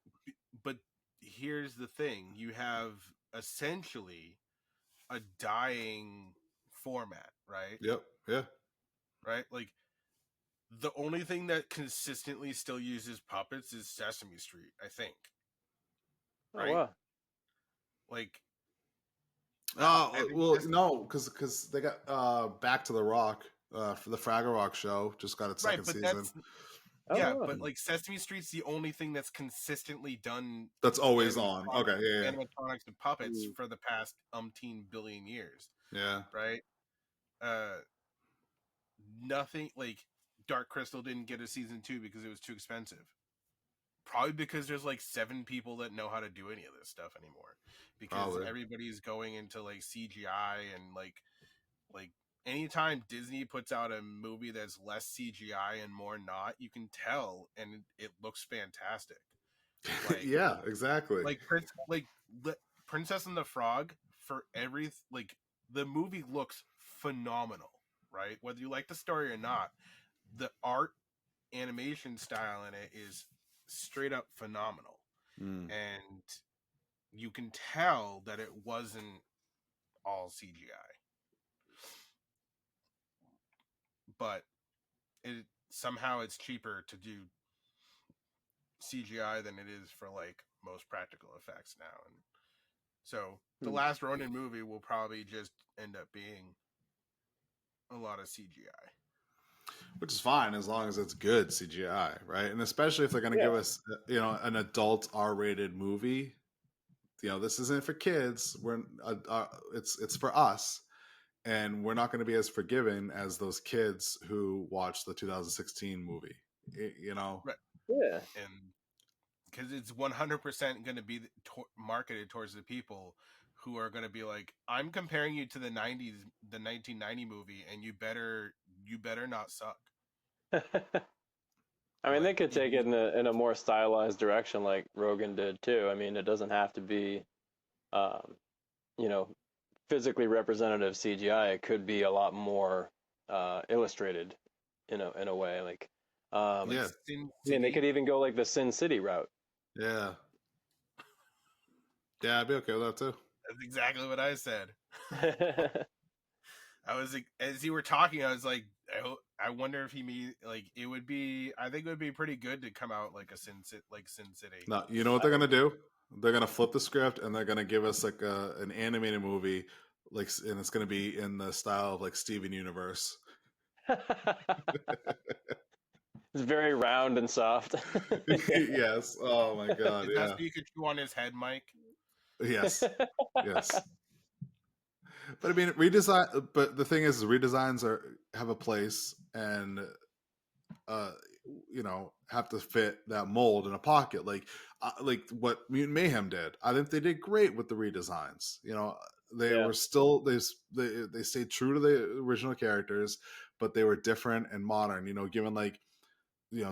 But here's the thing: you have essentially a dying format, right? Yep. Yeah. Right? Like, the only thing that consistently still uses puppets is Sesame Street, I think. Oh Right? wow. Like, Oh I think well, no, because they got Back to the Rock for the Fraggle Rock show just got its right, second but season. yeah, Oh. but like Sesame Street's the only thing that's consistently done That's always on. Okay, yeah, animatronics and puppets Mm. for the past umpteen billion years, yeah. right? Uh, nothing like Dark Crystal didn't get a season 2 because it was too expensive. Probably because there's like 7 people that know how to do any of this stuff anymore. Because Probably. everybody's going into like CGI and like anytime Disney puts out a movie that's less CGI and more not, you can tell and it looks fantastic. Like Yeah, exactly. like Princess and the Frog for the movie looks phenomenal, right? Whether you like the story or not, the art animation style in it is straight up phenomenal. Mm. And you can tell that it wasn't all CGI. But it somehow it's cheaper to do CGI than it is for like most practical effects now. And so the last Ronin movie will probably just end up being a lot of CGI. Which is fine as long as it's good CGI, right? And especially if they're going to give us, an adult R-rated movie. This isn't for kids. It's for us, and we're not going to be as forgiving as those kids who watched the 2016 movie. Right. Yeah. And because it's 100% going to be marketed towards the people who are going to be like, I'm comparing you to the 90s, the 1990 movie, and you better not suck. I mean, they could take it in a more stylized direction, like Rogan did too. I mean, it doesn't have to be, you know, physically representative CGI. It could be a lot more illustrated in a way. Like, Yeah. and they could even go like the Sin City route. Yeah. Yeah, I'd be okay with that too. That's exactly what I said. I was like, as you were talking, I was like, I wonder if he mean like it would be. I think it would be pretty good to come out like Sin City. No, you know what they're gonna do? They're gonna flip the script and they're gonna give us like an animated movie, and it's gonna be in the style of like Steven Universe. It's very round and soft. Yes. Oh my god. Is that Yeah. so you could chew on his head, Mike? Yes. Yes. But I mean, redesign. But the thing is, redesigns have a place, and have to fit that mold in a pocket, like what Mutant Mayhem did. I think they did great with the redesigns. They were still they stayed true to the original characters, but they were different and modern. Given like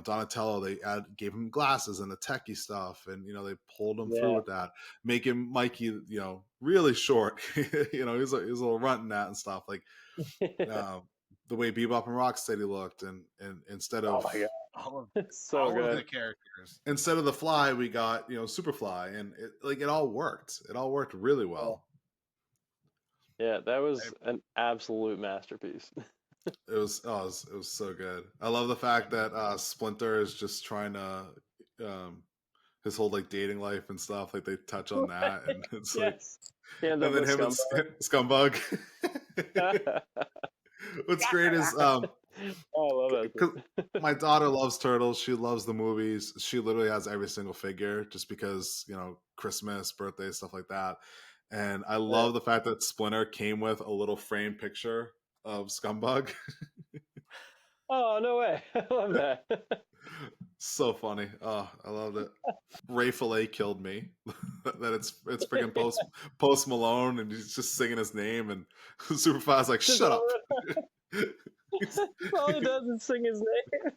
Donatello, they gave him glasses and the techie stuff, and they pulled him through with that, making Mikey really short. He's a little runt in that and stuff, like the way Bebop and Rocksteady looked, and instead of It's so all of good. the characters. Instead of the Fly, we got Superfly, and it all worked. It all worked really well. Yeah, that was an absolute masterpiece. It was so good. I love the fact that Splinter is just trying to his whole like dating life and stuff. Like they touch on that, and it's Yes. He like, ends and up then with him and Scumbug. What's great is Oh, I love that. because my daughter loves turtles. She loves the movies. She literally has every single figure just because Christmas, birthday, stuff like that. And I love the fact that Splinter came with a little framed picture of Scumbug. Oh, no way. I love that. So funny. Oh, I loved it. Ray Fillet killed me. That it's freaking Post Malone, and he's just singing his name, and Superfly's like, shut up. All he does is sing his name.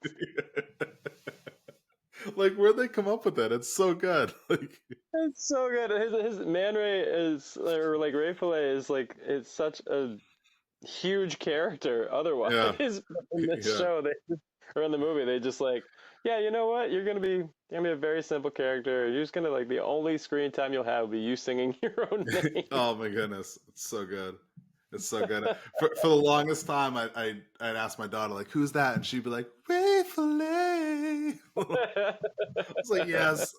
Like, where'd they come up with that? It's so good. Like, It's so good. His Man Ray is, or like Ray Fillet is like, it's such a huge character. Otherwise, in this show, or in the movie, they just like, yeah, you know what? You're gonna be a very simple character. You're just gonna like the only screen time you'll have will be you singing your own name. Oh my goodness, it's so good. It's so good. For the longest time, I'd ask my daughter like, "Who's that?" and she'd be like, "Ray Fillet." I was like, "Yes."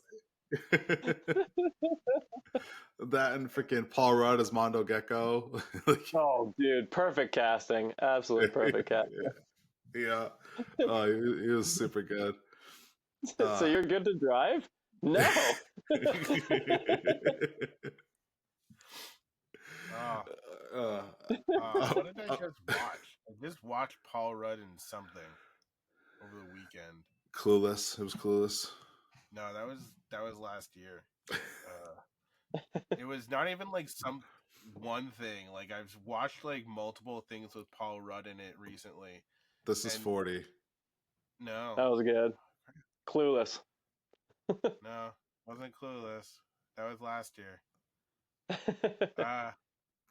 That and freaking Paul Rudd as Mondo Gecko. Like, oh, dude, perfect casting. Absolutely perfect casting. Yeah. Oh, he was super good. So you're good to drive? No. What did I just watch? I just watched Paul Rudd in something over the weekend. Clueless. It was Clueless. No, that was last year. It was not even like some one thing. Like I've watched like multiple things with Paul Rudd in it recently. This is 40. No. That was good. Clueless. No, wasn't Clueless. That was last year.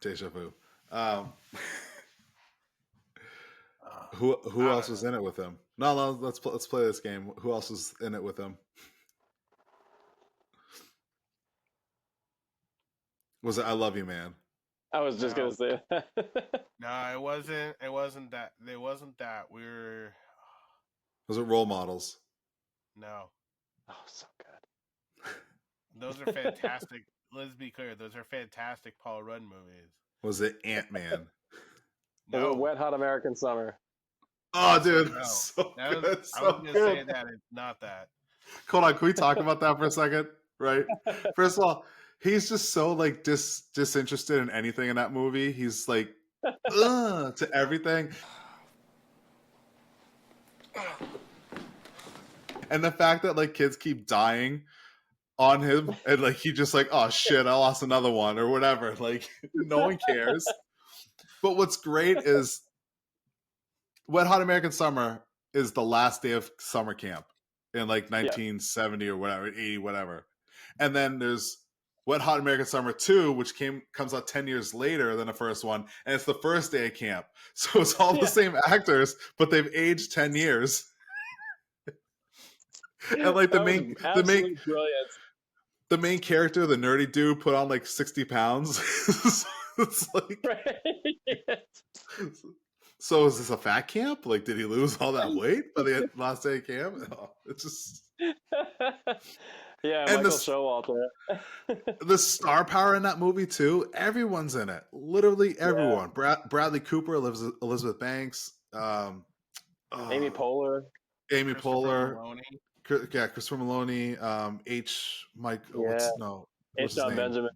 Deja vu. Who else was in it with him? No, let's play this game. Who else was in it with him? Was it I Love You Man? I was just gonna say that. No, it wasn't. It wasn't that. It wasn't that. We were. Was it Role Models? No. Oh, so good. Those are fantastic. Let's be clear. Those are fantastic Paul Rudd movies. Was it Ant-Man? No. Wet Hot American Summer. Oh, dude, No. so good. I was gonna say that it's not that. Hold on, can we talk about that for a second? Right. First of all, he's just so like disinterested in anything in that movie. He's like, to everything. And the fact that like kids keep dying on him, and like he just like, oh shit, I lost another one or whatever. Like no one cares. But what's great is Wet Hot American Summer is the last day of summer camp in like 1970 or whatever, 80, whatever. And then there's Wet Hot American Summer 2, which comes out 10 years later than the first one, and it's the first day of camp. So it's all the same actors, but they've aged 10 years. And like the main brilliant. The main character, the nerdy dude, put on like 60 pounds. It's like, so is this a fat camp? Like, did he lose all that weight by the last day of camp? Oh, it's just yeah, and Michael Showalter. The star power in that movie too. Everyone's in it. Literally everyone. Bradley Cooper, Elizabeth Banks, Amy Poehler. Christopher Maloney, H. Mike. What's his name? Benjamin.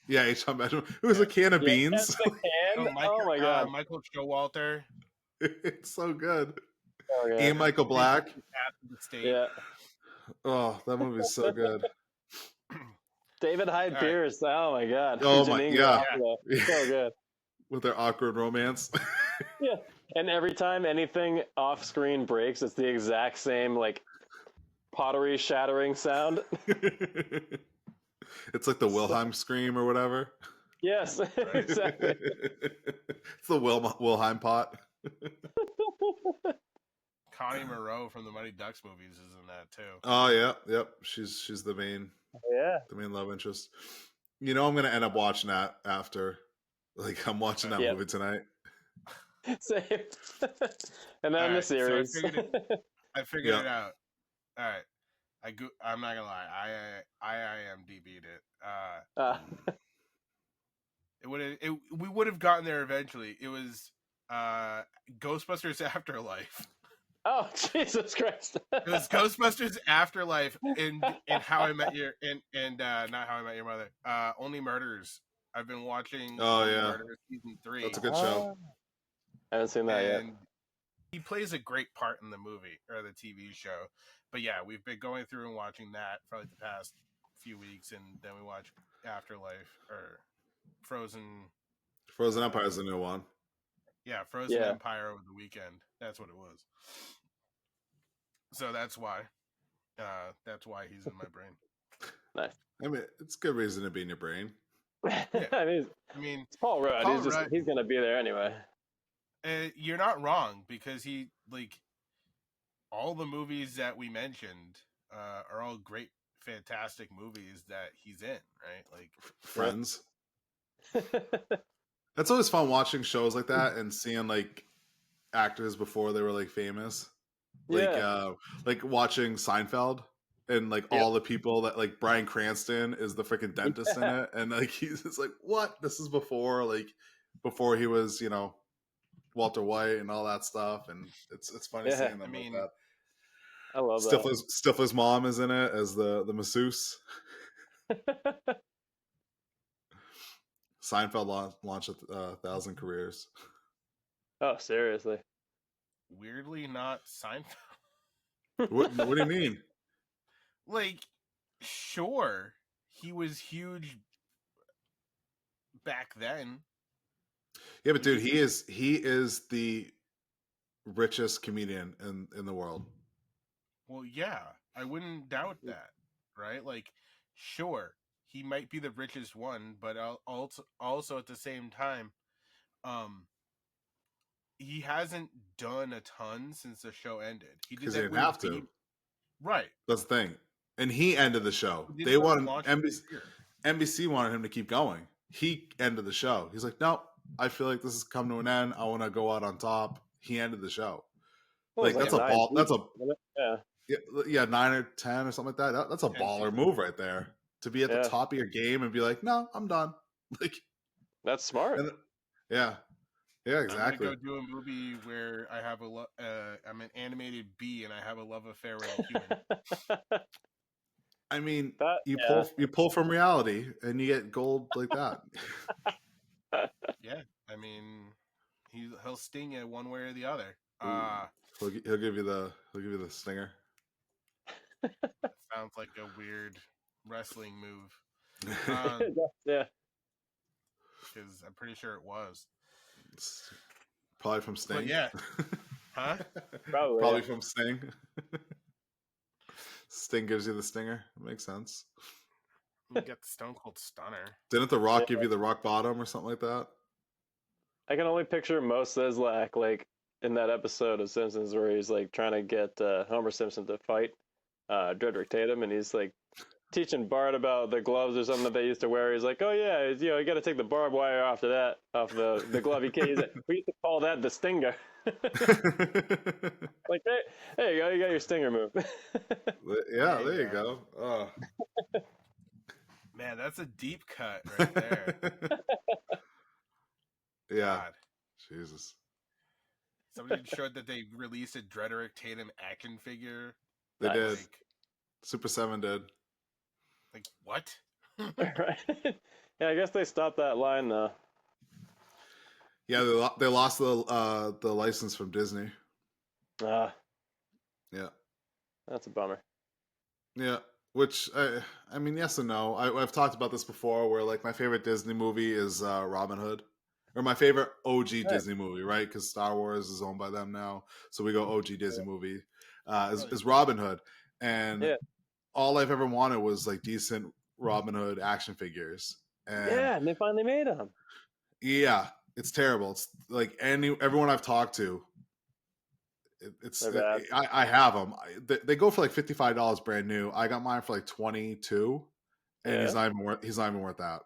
Yeah, H. Benjamin. It was a can of beans. Oh my god, Michael Showalter. It's so good. Oh, yeah. Ian Michael Black. Yeah. Oh, that movie is so good. David Hyde Pierce. Oh my god. Oh my yeah. So good. With their awkward romance. Yeah. And every time anything off screen breaks, it's the exact same like pottery shattering sound. It's like the Wilhelm scream or whatever. Yes, exactly. It's the Wilhelm pot. Connie Moreau from the Mighty Ducks movies is in that too. Oh yeah, yep. She's the main Yeah. love interest. You know, I'm gonna end up watching that after. Like, I'm watching that Yeah. movie tonight. Same. And then the Alright, so I series. I figured it out. All right. I'm not gonna lie. I IMDb'd it. We would have gotten there eventually. It was Ghostbusters Afterlife. Oh, Jesus Christ! It was Ghostbusters Afterlife and How I Met Your and not How I Met Your Mother. Only Murders. I've been watching Only Murders season 3. That's a good show. I haven't seen that yet. And he plays a great part in the movie or the TV show. But yeah, we've been going through and watching that for like the past few weeks, and then we watch Afterlife or Frozen. Frozen Empire is the new one. Yeah, Frozen Empire over the weekend. That's what it was. So that's why. That's why he's in my brain. Nice. I mean, it's a good reason to be in your brain. Yeah. I mean, it's Paul Rudd. He's gonna be there anyway. You're not wrong, because he, like, all the movies that we mentioned are all great, fantastic movies that he's in, right? Like Friends. That's always fun watching shows like that and seeing like actors before they were like famous. Like watching Seinfeld and like all the people that, like, Bryan Cranston is the freaking dentist in it, and like he's just like, what? This is before he was, you know, Walter White and all that stuff, and it's funny seeing them like that. I love Stifler's mom is in it as the masseuse. Seinfeld launched 1,000 careers. Oh, seriously? Weirdly, not Seinfeld. What do you mean? Like, sure, he was huge back then. Yeah, but dude, he is the richest comedian in the world. Well, yeah, I wouldn't doubt that, right? Like, sure, he might be the richest one, but also at the same time, he hasn't done a ton since the show ended. He didn't have to. Right. That's the thing. And he ended the show. They wanted NBC wanted him to keep going. He ended the show. He's like, nope, I feel like this has come to an end. I want to go out on top. He ended the show. Well, that's a ball. That's a 9 or 10 or something like that. That's a baller move right there. To be at the top of your game and be like, no, I'm done. Like, that's smart. Yeah, exactly. I'm gonna go do a movie where I have I'm an animated bee and I have a love affair with a human. I mean, you pull from reality and you get gold like that. Yeah, I mean, he'll sting you one way or the other. He'll give you the stinger. Sounds like a weird wrestling move. Yeah, because I'm pretty sure it was. It's probably from Sting. But yeah. Huh? Probably from Sting. Sting gives you the stinger. It makes sense. You get the Stone Cold Stunner. Didn't The Rock give you the rock bottom or something like that? I can only picture Mo Sizlak, like, in that episode of Simpsons where he's like trying to get Homer Simpson to fight Dredrick Tatum, and he's like teaching Bart about the gloves or something that they used to wear. He's like, oh yeah, you got to take the barbed wire off the glove. We used to call that the stinger. Like, hey, there you go, you got your stinger move. Yeah, there you go. Oh. Man, that's a deep cut right there. Yeah. God. Jesus. Somebody showed that they released a Dredrick Tatum action figure. They did. Super 7 did. Like, what? Right. Yeah, I guess they stopped that line though. Yeah, they lost the license from Disney. Yeah. That's a bummer. Yeah, which I mean, yes and no. I've talked about this before, where like my favorite Disney movie is Robin Hood, or my favorite OG Disney movie, right? Because Star Wars is owned by them now, so we go OG Disney movie. Is Robin Hood, and all I've ever wanted was like decent Robin Hood action figures. And they finally made them. Yeah, it's terrible. It's like everyone I've talked to it's They're bad. I have them. They go for like $55 brand new. I got mine for like 22, and Yeah. he's not even worth that.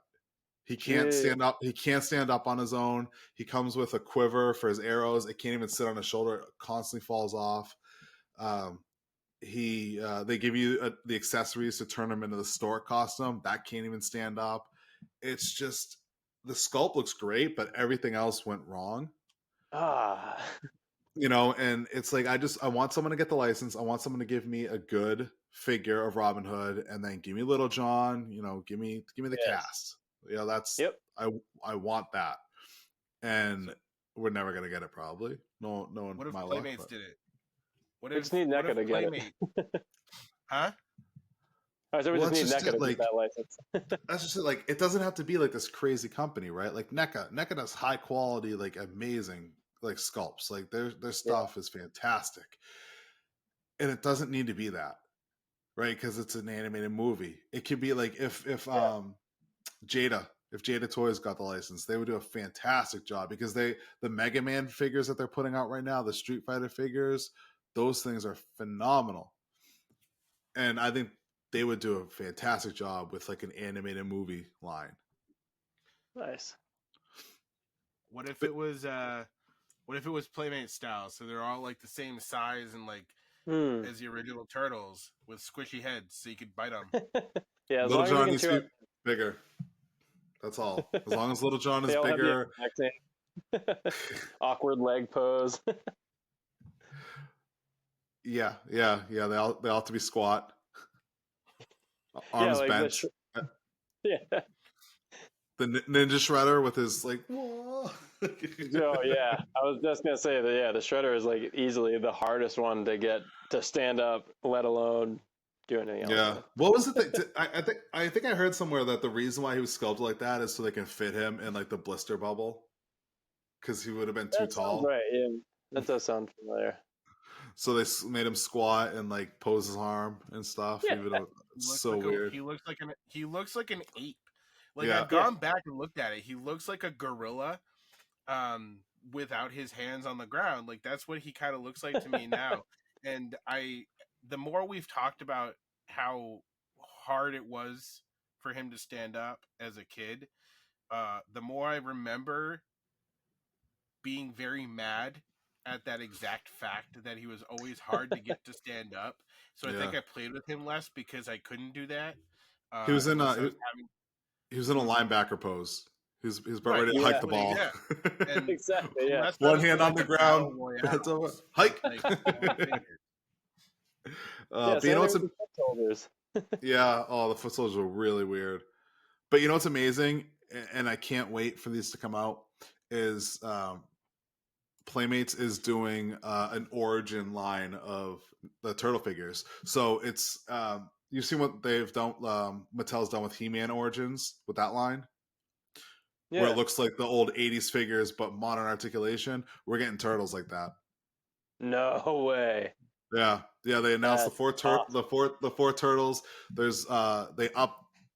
He can't stand up. He can't stand up on his own. He comes with a quiver for his arrows. It can't even sit on his shoulder. It constantly falls off. They give you the accessories to turn him into the stork costume. That can't even stand up. It's just the sculpt looks great, but everything else went wrong. Ah. And it's like I want someone to get the license. I want someone to give me a good figure of Robin Hood, and then give me Little John. Give me the cast. That's Yep. I want that, and we're never gonna get it probably. No one. What if my Playmates luck, did it? We just need NECA to get it. Huh? I said we Well, just need that's NECA just to it, get that license. That's just it. Like, it doesn't have to be like this crazy company, right? Like NECA does high quality, like amazing, like sculpts. Like their stuff is fantastic, and it doesn't need to be that, right? Because it's an animated movie. It could be like if Jada Toys got the license, they would do a fantastic job, because the Mega Man figures that they're putting out right now, the Street Fighter figures, those things are phenomenal, and I think they would do a fantastic job with like an animated movie line. Nice. What if it was Playmate style? So they're all like the same size and like as the original Turtles, with squishy heads, so you could bite them. Yeah, as Little long John as needs you to can be bigger. That's all. As long as Little John is they all have bigger. the exact same awkward leg pose. Yeah. They all have to be squat. Arms like bent. Yeah. The Ninja Shredder with his like. Whoa. Oh yeah, I was just gonna say that. Yeah, the Shredder is like easily the hardest one to get to stand up, let alone do anything else. Yeah. What was it that I think I heard somewhere that the reason why he was sculpted like that is so they can fit him in like the blister bubble, because he would have been too tall. Right. Yeah, that does sound familiar. So they made him squat and like pose his arm and stuff. Yeah. Even though it's so weird. He looks like an ape. Like, Yeah. I've gone back and looked at it. He looks like a gorilla, without his hands on the ground. Like, that's what he kind of looks like to me now. And the more we've talked about how hard it was for him to stand up as a kid, the more I remember being very mad at that exact fact that he was always hard to get to stand up. So I think I played with him less because I couldn't do that. He was in he was in a linebacker pose. He's about ready to hike the ball. Yeah. And Exactly. Yeah. One hand on the ground. Hike. But you know what's yeah. Oh, the foot soldiers were really weird. But you know what's amazing, and I can't wait for these to come out, is Playmates is doing an origin line of the turtle figures. So it's you've seen what they've done. Mattel's done with He-Man Origins with that line, where it looks like the old '80s figures but modern articulation. We're getting turtles like that. No way. Yeah. They announced the four turtles. There's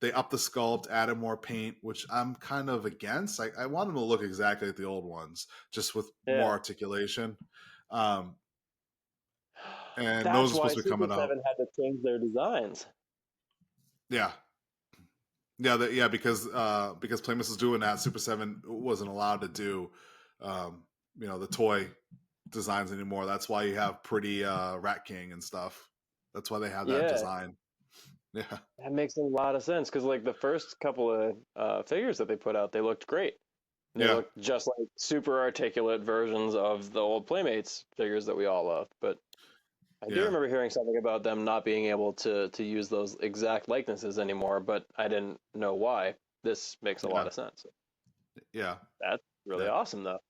they up the sculpt, added more paint, which I'm kind of against. I want them to look exactly like the old ones, just with more articulation. And those are supposed to be coming out. Had to change their designs. Yeah, because Playmates was doing that. Super 7 wasn't allowed to do, the toy designs anymore. That's why you have pretty Rat King and stuff. That's why they have that design. Yeah, that makes a lot of sense, because like the first couple of figures that they put out, they looked great. They looked just like super articulate versions of the old Playmates figures that we all loved. But I do remember hearing something about them not being able to use those exact likenesses anymore, but I didn't know why. This makes a lot of sense. Yeah, that's really awesome, though.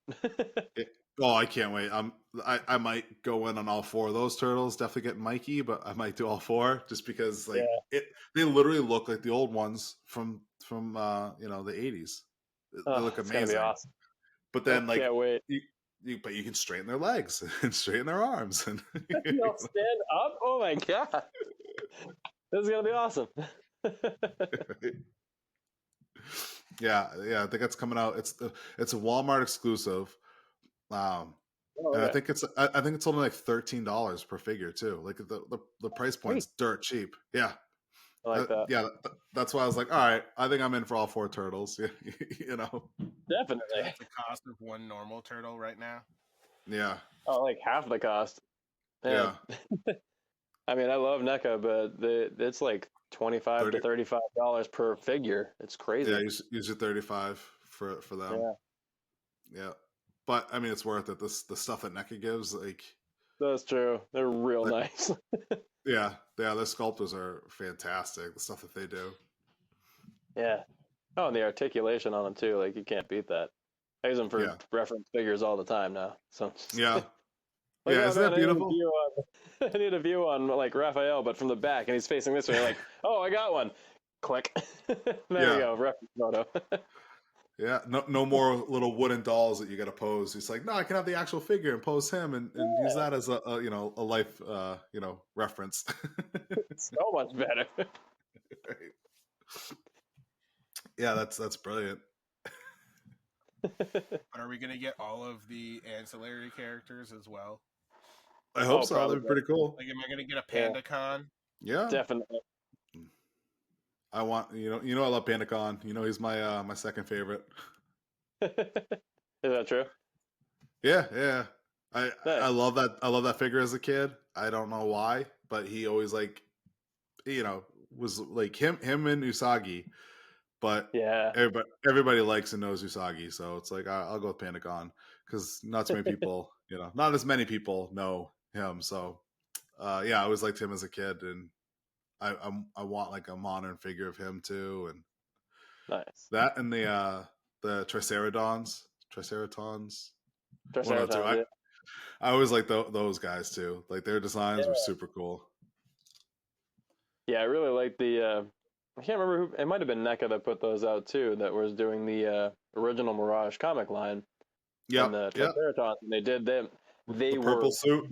Oh, I can't wait. I might go in on all four of those turtles. Definitely get Mikey, but I might do all four just because they literally look like the old ones from the 80s. They look amazing. It's gonna be awesome. But then can't wait. But you can straighten their legs and straighten their arms and they'll stand up. Oh my god, this is gonna be awesome. Yeah, I think that's coming out. It's a Walmart exclusive. Oh, And I okay. think it's only like $13 per figure too. Like the price point's dirt cheap. Yeah. I like that. Yeah, that's why I was like, all right, I think I'm in for all 4 turtles. You know. Definitely. That's the cost of one normal turtle right now. Yeah. Oh, like half the cost. Yeah. I mean, I love NECA, but it's like $25 to $35 per figure. It's crazy. Yeah, usually 35 for them. Yeah, Yeah. But I mean, it's worth it. The stuff that NECA gives, like, that's true. They're real nice. yeah, their sculptors are fantastic. The stuff that they do. Yeah. Oh, and the articulation on them too. Like you can't beat that. I use them for Yeah. reference figures all the time now. So Yeah. like, Yeah, oh isn't man, that beautiful? I need a view on like Raphael, but from the back, and he's facing this way. Like, oh, I got one. Click. There Yeah. we go. Reference photo. Yeah, no more little wooden dolls that you got to pose. It's like, no, I can have the actual figure and pose him and use that as a life reference. So much better. Right. Yeah, that's brilliant. But are we gonna get all of the ancillary characters as well? I hope Oh, so. probably. That'd be pretty cool. Like, am I gonna get a PandaCon? Yeah, Definitely. I want I love PandaCon. He's my my second favorite. Is that true? Yeah. I Nice. love that. I love that figure as a kid. I don't know why, but he always was like him and Usagi. But Yeah. everybody likes and knows Usagi, so it's like I'll go with PandaCon because not as many people know him. So yeah, I always liked him as a kid, and I want like a modern figure of him too, and Nice. that and the Triceratons. One of the two. Triceratops, yeah. I always like those guys too. Like their designs were super cool. Yeah, I really like the. I can't remember who. It might have been NECA that put those out too. That was doing the original Mirage comic line. Yeah, And the Triceratops. And they did them. They the were purple suit.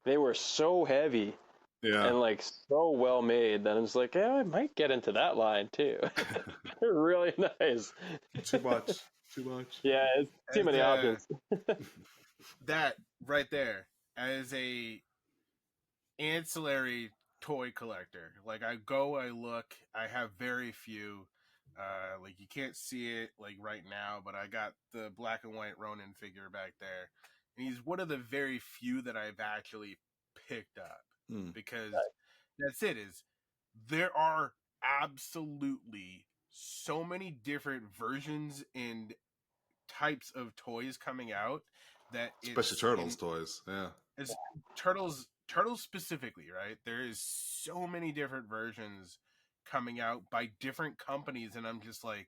They were so heavy. Yeah. And like so well made that I'm just like, yeah, I might get into that line too. They're really nice. Too much. Yeah, it's too many options. That right there as a ancillary toy collector. Like I look, I have very few. Like you can't see it like right now, but I got the black and white Ronin figure back there, and he's one of the very few that I've actually picked up because that's it. Is there are absolutely so many different versions and types of toys coming out that especially turtles toys. Yeah, it's turtles specifically, right? There is so many different versions coming out by different companies, and I'm just like,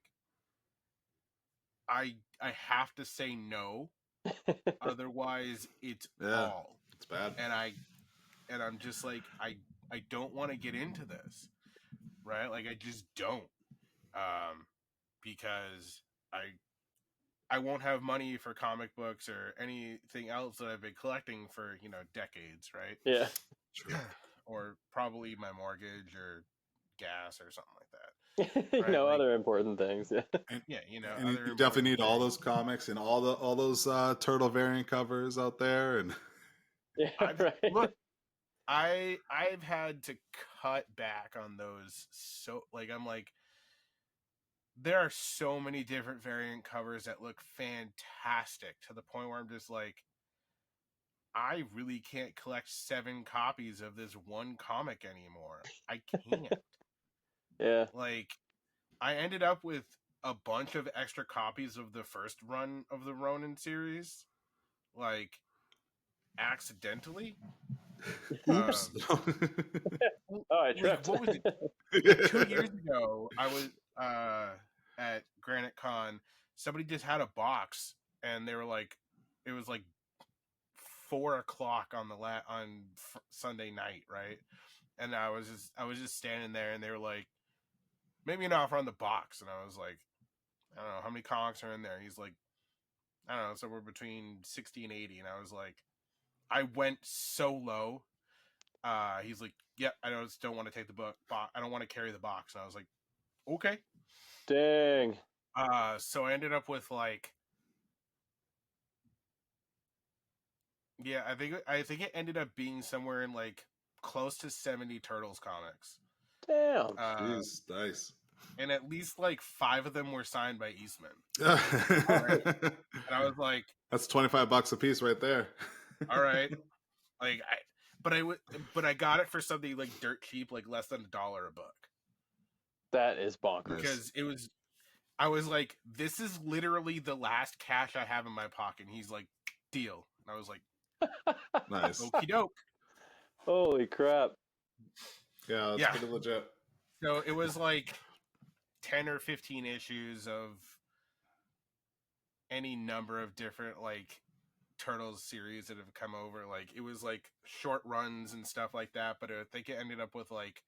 I have to say no, otherwise it's all. It's bad. And I'm just like, I don't want to get into this, right? Like I just don't, because I won't have money for comic books or anything else that I've been collecting for, decades, right? Yeah. True. Or probably my mortgage or gas or something like that. Right? Other important things. Yeah. And, yeah, and you definitely need all those comics and all those turtle variant covers out there. And yeah, look, I've had to cut back on those. So like I'm like, there are so many different variant covers that look fantastic to the point where I'm just like, I really can't collect 7 copies of this one comic anymore. I can't. Yeah. Like, I ended up with a bunch of extra copies of the first run of the Ronin series, like, accidentally. Oops. I tripped. What was it? 2 years ago, I was at Granite Con. Somebody just had a box, and they were like, it was like 4:00 on Sunday night, right? And I was just standing there, and they were like, "Make me an offer on the box," and I was like, "I don't know how many comics are in there." He's like, "I don't know, somewhere between 60 and 80," and I was like, I went so low. He's like, "Yeah, I just don't want to take the book. I don't want to carry the box," and I was like, "Okay." Dang. So I ended up with like Yeah, I think it ended up being somewhere in like close to 70 Turtles comics. Damn. Jeez, nice. And at least like 5 of them were signed by Eastman. All right. And I was like, that's $25 a piece right there. all right. Like but I got it for something like dirt cheap, like less than $1 a book. That is bonkers. Because I was like, this is literally the last cash I have in my pocket. And he's like, deal. And I was like, Nice. okie doke. Holy crap. Yeah, that's pretty legit. So it was like 10 or 15 issues of any number of different like Turtles series that have come over. Like it was like short runs and stuff like that, but I think it ended up with like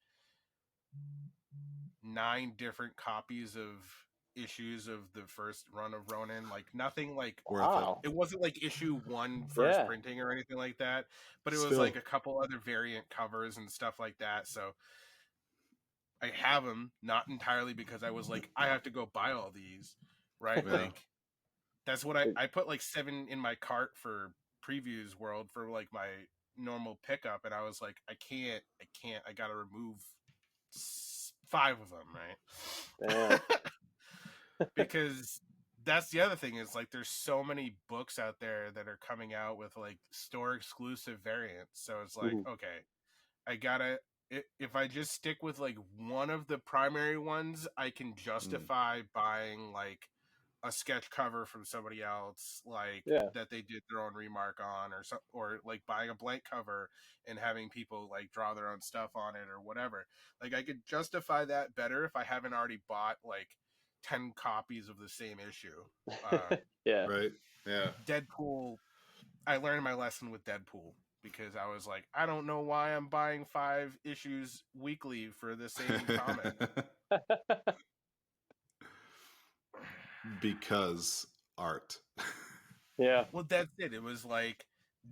9 different copies of issues of the first run of Ronin. Like nothing like Wow. it wasn't like issue 1 first printing or anything like that, but it was like a couple other variant covers and stuff like that. So I have them, not entirely because I was like, I have to go buy all these, right? Yeah. Like that's what I put like 7 in my cart for Previews World for like my normal pickup, and I was like, I can't, I gotta remove 5 of them, right? Because that's the other thing is like there's so many books out there that are coming out with like store exclusive variants, so it's like okay, I gotta if I just stick with like one of the primary ones, I can justify buying like a sketch cover from somebody else, like that they did their own remark on, or like buying a blank cover and having people like draw their own stuff on it or whatever. Like I could justify that better if I haven't already bought like 10 copies of the same issue. Yeah. Right. Yeah. Deadpool. I learned my lesson with Deadpool because I was like, I don't know why I'm buying 5 issues weekly for the same comic. Because art. Yeah. Well, that's it. It was like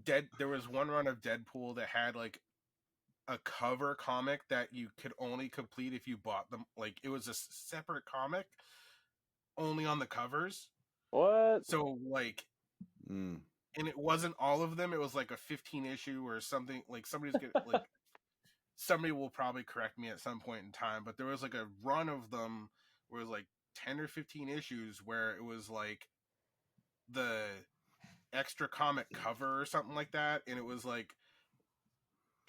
there was one run of Deadpool that had like a cover comic that you could only complete if you bought them. Like it was a separate comic only on the covers. What? So like and it wasn't all of them. It was like a 15 issue or something. Like somebody's gonna like somebody will probably correct me at some point in time, but there was like a run of them where it was like 10 or 15 issues where it was like the extra comic cover or something like that, and it was like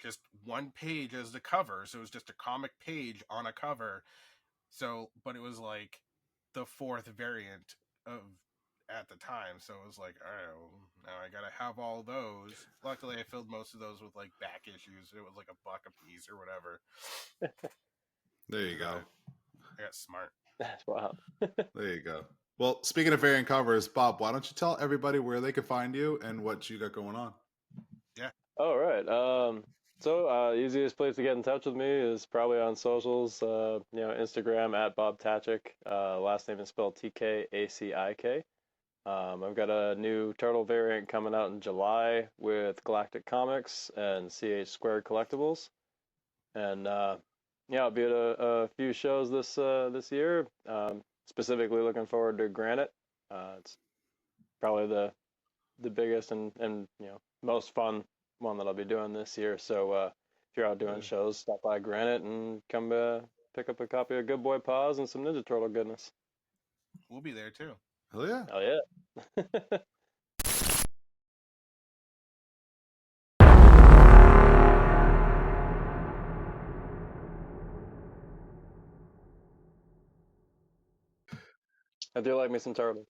just one page as the cover, so it was just a comic page on a cover. So but it was like the 4th variant of at the time, so it was like, oh, now I gotta have all those. Luckily I filled most of those with like back issues. It was like $1 a piece or whatever. There you go. I got smart. Wow. There you go. Well, speaking of variant covers, Bob, why don't you tell everybody where they can find you and what you got going on? Yeah. All right. So easiest place to get in touch with me is probably on socials. Instagram at Bob Tkacik. Last name is spelled Tkacik. I've got a new Turtle variant coming out in July with Galactic Comics and CH Squared Collectibles. And I'll be at a few shows this year. Specifically looking forward to Granite. It's probably the biggest and most fun one that I'll be doing this year. So if you're out doing shows, stop by Granite and come pick up a copy of Good Boy Paws and some Ninja Turtle goodness. We'll be there too. Hell yeah. Hell yeah. I do like me some turtles.